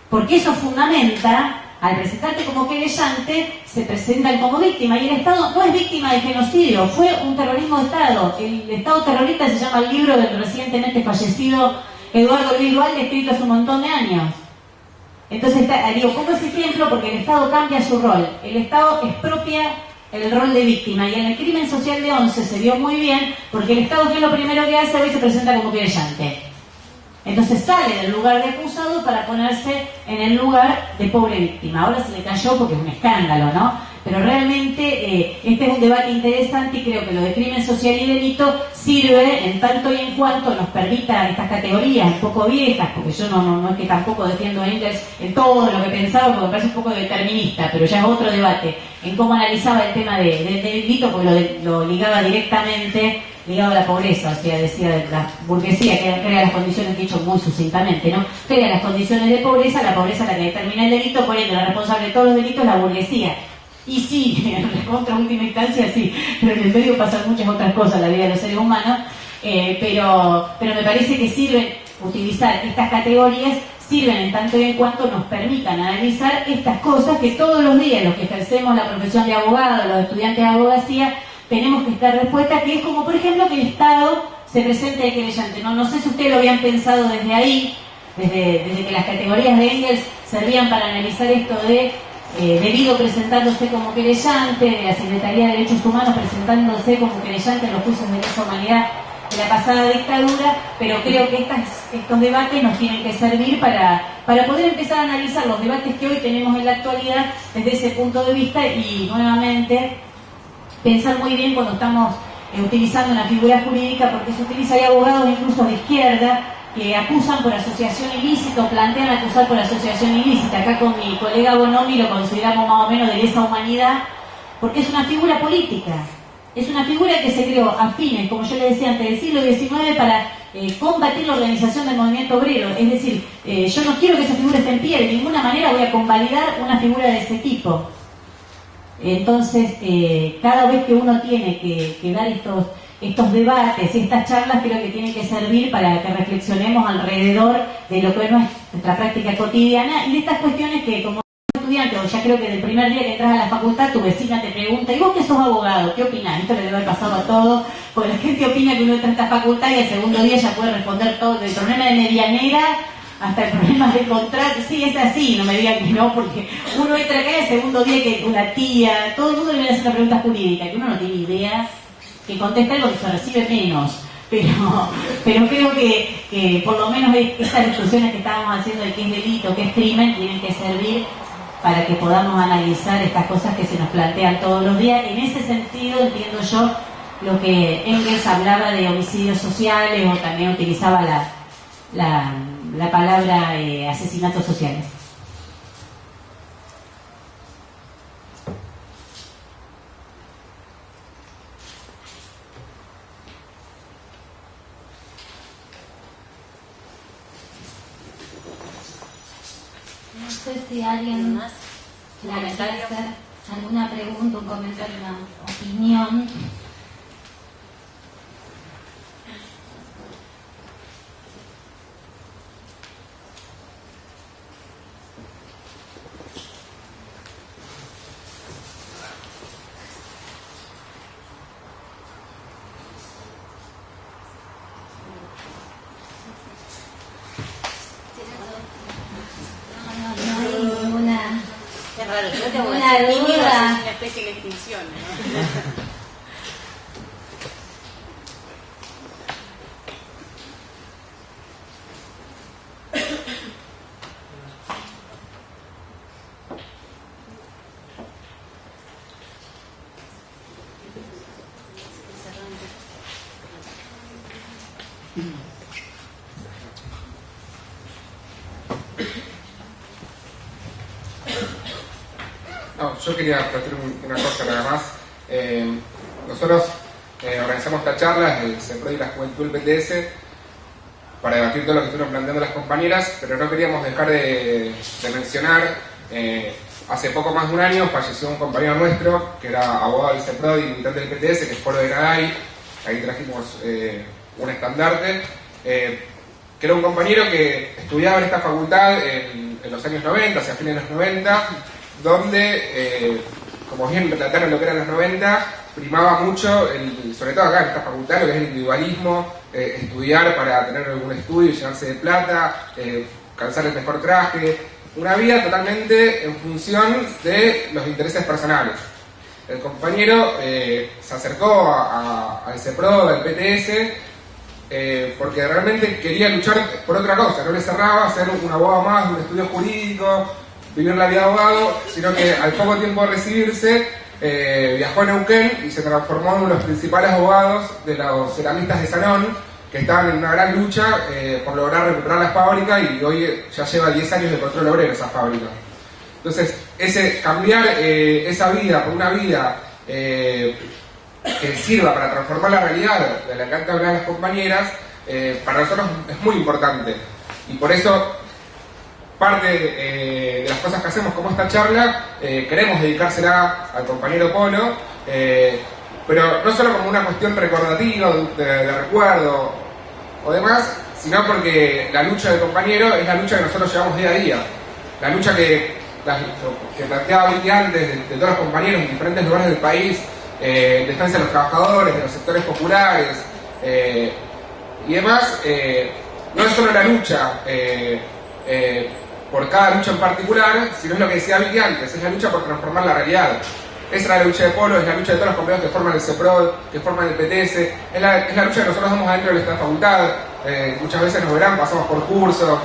Speaker 1: Porque eso fundamenta, al presentarte como querellante, se presentan como víctima, y el Estado no es víctima de genocidio, fue un terrorismo de Estado. El Estado terrorista se llama el libro del recientemente fallecido Eduardo Luis Duhalde, escrito hace un montón de años. Entonces, digo, pongo ese ejemplo porque el Estado cambia su rol. El Estado expropia el rol de víctima, y en el crimen social de Once se vio muy bien porque el Estado, que es lo primero que hace, hoy se presenta como querellante. Entonces sale del lugar de acusado para ponerse en el lugar de pobre víctima. Ahora se le cayó porque es un escándalo, ¿no? Pero realmente este es un debate interesante, y creo que lo de crimen social y delito sirve en tanto y en cuanto nos permita estas categorías un poco viejas, porque yo no es que tampoco defiendo a Engels en todo lo que pensaba, porque me parece un poco determinista, pero ya es otro debate, en cómo analizaba el tema del delito, porque lo ligaba directamente ligado a la pobreza, o sea, decía la burguesía que crea las condiciones, que he dicho muy sucintamente, ¿no? Crea las condiciones de pobreza, la pobreza es la que determina el delito, por ende la responsable de todos los delitos es la burguesía. Y sí, en contra última instancia sí, pero en el medio pasan muchas otras cosas en la vida de los seres humanos, pero me parece que sirve utilizar estas categorías, sirven en tanto y en cuanto nos permitan analizar estas cosas que todos los días los que ejercemos la profesión de abogado, los estudiantes de abogacía, tenemos que estar respuesta, que es como por ejemplo que el Estado se presente de querellante. No sé si ustedes lo habían pensado desde ahí, desde que las categorías de Engels servían para analizar esto de debido presentándose como querellante, de la Secretaría de Derechos Humanos presentándose como querellante en los juicios de lesa humanidad de la pasada dictadura, pero creo que estos debates nos tienen que servir para poder empezar a analizar los debates que hoy tenemos en la actualidad desde ese punto de vista, y nuevamente pensar muy bien cuando estamos utilizando una figura jurídica, porque se utiliza, hay abogados incluso de izquierda que acusan por asociación ilícita, o plantean acusar por asociación ilícita. Acá con mi colega Bonomi lo consideramos más o menos de lesa humanidad, porque es una figura política, es una figura que se creó a fines, como yo le decía antes, del siglo XIX para combatir la organización del movimiento obrero. Es decir, yo no quiero que esa figura esté en pie, de ninguna manera voy a convalidar una figura de ese tipo. Entonces, cada vez que uno tiene que dar estos debates y estas charlas, creo que tienen que servir para que reflexionemos alrededor de lo que es nuestra práctica cotidiana y de estas cuestiones que, como estudiante, o ya creo que del primer día que entras a la facultad, tu vecina te pregunta, ¿y vos que sos abogado? ¿Qué opinás? Esto le debe haber pasado a todos, porque la gente opina que uno entra a esta facultad y el segundo día ya puede responder todo, del problema de medianera hasta el problema de contrato. Sí, es así, no me digan que no, porque uno entra acá y el segundo día que una tía, todo el mundo le viene a hacer una pregunta jurídica, que uno no tiene idea, que contesta algo que se recibe menos, pero creo que por lo menos estas discusiones que estábamos haciendo de qué es delito, qué es crimen, tienen que servir para que podamos analizar estas cosas que se nos plantean todos los días. En ese sentido entiendo yo lo que Engels hablaba de homicidios sociales, o también utilizaba la palabra asesinatos sociales.
Speaker 3: No sé si alguien quiere hacer alguna pregunta, un comentario, una opinión. No hay ninguna.
Speaker 5: Qué raro, yo tengo
Speaker 3: Una
Speaker 5: que decir
Speaker 3: duda.
Speaker 5: es una especie en extinción, ¿no?
Speaker 7: No, yo quería plantear una cosa nada más. Nosotros organizamos esta charla, el CEPROD y la Juventud del PTS, para debatir todo lo que estuvieron planteando las compañeras, pero no queríamos dejar de mencionar, hace poco más de un año falleció un compañero nuestro, que era abogado del CEPROD y militante del PTS, que es Polo de Garay. Ahí trajimos un estandarte, que era un compañero que estudiaba en esta facultad en los años 90, hacia fines de los 90, donde, como bien trataron lo que eran los 90, primaba mucho, sobre todo acá en esta facultad, lo que es el individualismo, estudiar para tener algún estudio, llenarse de plata, calzar el mejor traje, una vida totalmente en función de los intereses personales. El compañero se acercó al CEPROD, al PTS, porque realmente quería luchar por otra cosa, no le cerraba ser un abogado más de un estudio jurídico, vivir la vida de abogado, sino que al poco tiempo de recibirse viajó a Neuquén y se transformó en uno de los principales abogados de los ceramistas de Sanón, que estaban en una gran lucha por lograr recuperar la fábrica, y hoy ya lleva 10 años de control obrero esa fábrica. Entonces, cambiar esa vida por una vida que sirva para transformar la realidad de la que antes hablaban las compañeras, para nosotros es muy importante. Y por eso, parte de las cosas que hacemos como esta charla, queremos dedicársela al compañero Polo, pero no solo como una cuestión recordativa, de recuerdo o demás, sino porque la lucha del compañero es la lucha que nosotros llevamos día a día. La lucha que planteaba Vicky antes, de todos los compañeros en diferentes lugares del país, defensa de los trabajadores, de los sectores populares y demás. No es solo la lucha por cada lucha en particular, sino es lo que decía Vicky antes, es la lucha por transformar la realidad. Esa es la lucha de Polo, es la lucha de todos los compañeros que forman el CEPROD, que forman el PTS, es la lucha que nosotros damos adentro de esta facultad. Muchas veces nos verán, pasamos por cursos,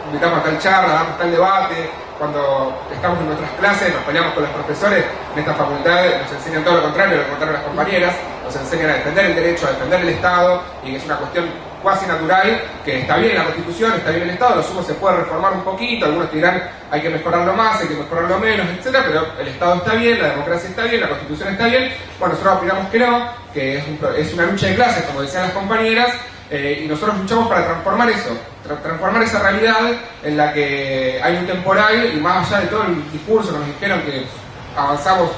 Speaker 7: invitamos a tal charla, damos tal debate. Cuando estamos en nuestras clases, nos peleamos con los profesores. En esta facultad nos enseñan todo lo contrario, lo contaron las compañeras, nos enseñan a defender el derecho, a defender el Estado, y que es una cuestión cuasi natural, que está bien la Constitución, está bien el Estado, lo sumo se puede reformar un poquito, algunos dirán hay que mejorarlo más, hay que mejorarlo menos, etcétera, pero el Estado está bien, la democracia está bien, la Constitución está bien. Bueno, nosotros opinamos que no, que es una lucha de clases, como decían las compañeras, y nosotros luchamos para transformar eso, transformar esa realidad en la que hay un temporal, y más allá de todo el discurso que nos dijeron que avanzamos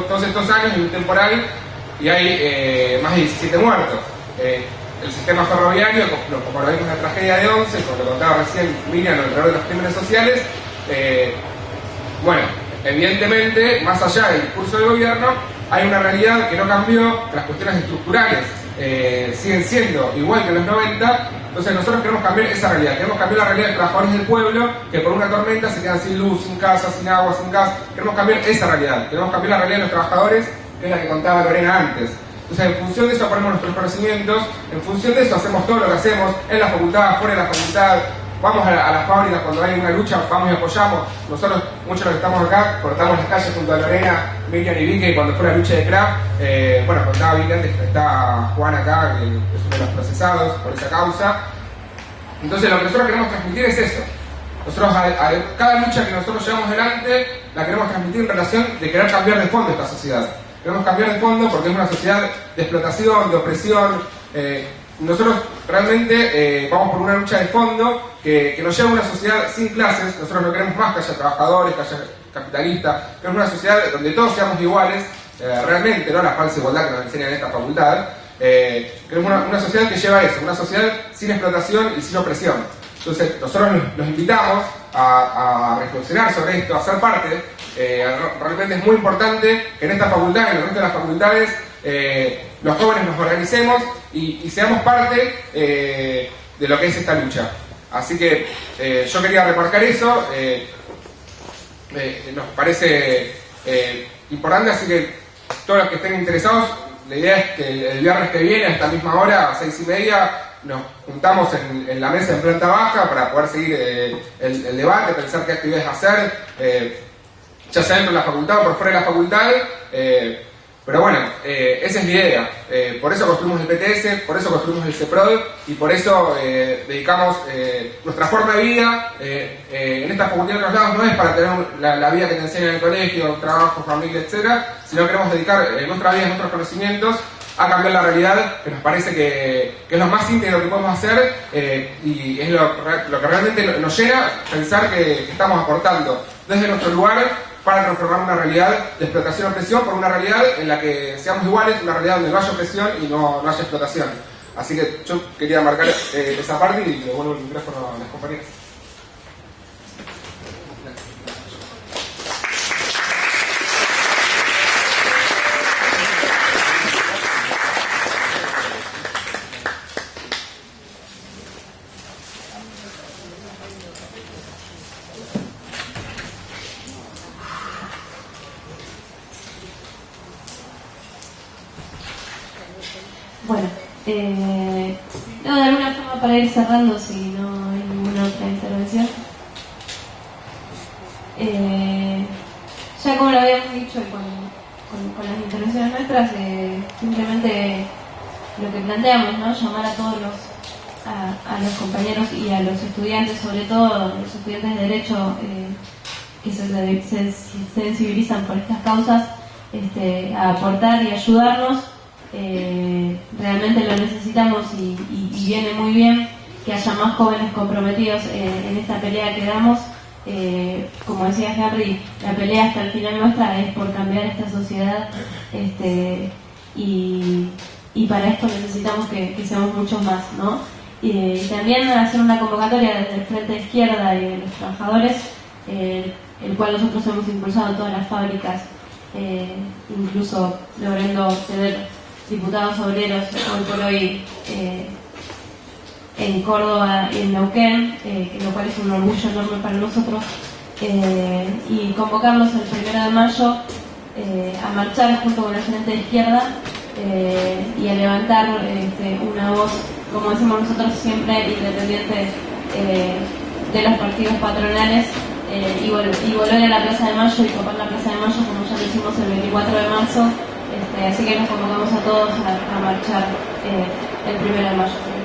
Speaker 7: todos estos años en un temporal, y hay más de 17 muertos. El sistema ferroviario, como lo vimos en la tragedia de Once, como lo contaba recién Miriam, alrededor de los crímenes sociales, bueno, evidentemente, más allá del discurso del gobierno, hay una realidad que no cambió, que las cuestiones estructurales siguen siendo igual que en los 90. Entonces nosotros queremos cambiar esa realidad, queremos cambiar la realidad de trabajadores del pueblo que por una tormenta se quedan sin luz, sin casa, sin agua, sin gas. Queremos cambiar esa realidad, queremos cambiar la realidad de los trabajadores, que es la que contaba Lorena antes. Entonces, en función de eso ponemos nuestros conocimientos, en función de eso hacemos todo lo que hacemos en la facultad, fuera de la facultad. Vamos a las fábricas cuando hay una lucha, vamos y apoyamos. Nosotros, muchos de los que estamos acá, cortamos las calles junto a Lorena, Miriam y Vicky cuando fue la lucha de Kraft. Bueno, contaba Vicky antes que está Juan acá, que es uno de los procesados por esa causa. Entonces lo que nosotros queremos transmitir es eso. Nosotros cada lucha que nosotros llevamos adelante la queremos transmitir en relación de querer cambiar de fondo esta sociedad. Queremos cambiar de fondo porque es una sociedad de explotación, de opresión. Nosotros realmente vamos por una lucha de fondo que nos lleva a una sociedad sin clases. Nosotros no queremos más que haya trabajadores, que haya capitalistas. Queremos una sociedad donde todos seamos iguales, realmente, no la falsa igualdad que nos enseñan en esta facultad. Queremos una sociedad que lleva eso, una sociedad sin explotación y sin opresión. Entonces nosotros los invitamos a reflexionar sobre esto, a ser parte. Realmente es muy importante que en esta facultad y en el resto de las facultades los jóvenes nos organicemos y seamos parte de lo que es esta lucha. Así que yo quería remarcar eso, nos parece importante, así que todos los que estén interesados, la idea es que el viernes que viene a esta misma hora, a 6:30, nos juntamos en la mesa en planta baja para poder seguir el debate, pensar qué actividades hacer, ya sea dentro de la facultad o por fuera de la facultad. Pero bueno, esa es la idea. Por eso construimos el PTS, por eso construimos el CEPROD y por eso dedicamos nuestra forma de vida. En esta facultad de otros lados no es para tener la vida que te enseñan en el colegio, trabajo, familia, etc., sino queremos dedicar nuestra vida, nuestros conocimientos a cambiar la realidad, que nos parece que es lo más íntegro que podemos hacer y es lo que realmente nos llena pensar que estamos aportando desde nuestro lugar para transformar una realidad de explotación y opresión por una realidad en la que seamos iguales, una realidad donde no haya opresión y no haya explotación. Así que yo quería marcar esa parte y le devuelvo el micrófono a las compañeras.
Speaker 2: Bueno, de alguna forma para ir cerrando, si no hay ninguna otra intervención. Ya como lo habíamos dicho con las intervenciones nuestras, simplemente lo que planteamos, ¿no? Llamar a todos a los compañeros y a los estudiantes, sobre todo los estudiantes de Derecho que se sensibilizan por estas causas, a aportar y ayudarnos. Realmente lo necesitamos y viene muy bien que haya más jóvenes comprometidos en esta pelea que damos. Como decía Henry, la pelea hasta el final nuestra es por cambiar esta sociedad y para esto necesitamos que seamos muchos más, ¿no? Y también hacer una convocatoria desde el Frente de Izquierda y de los trabajadores, el cual nosotros hemos impulsado en todas las fábricas, incluso logrando tener diputados obreros hoy por hoy en Córdoba y en Neuquén, lo cual es un orgullo enorme para nosotros, y convocarlos el 1 de mayo a marchar junto con el Frente de Izquierda y a levantar una voz, como decimos nosotros siempre, independiente de los partidos patronales, y volver a la Plaza de Mayo y copar la Plaza de Mayo como ya lo hicimos el 24 de marzo. Así que nos convocamos a todos a marchar el 1 de mayo.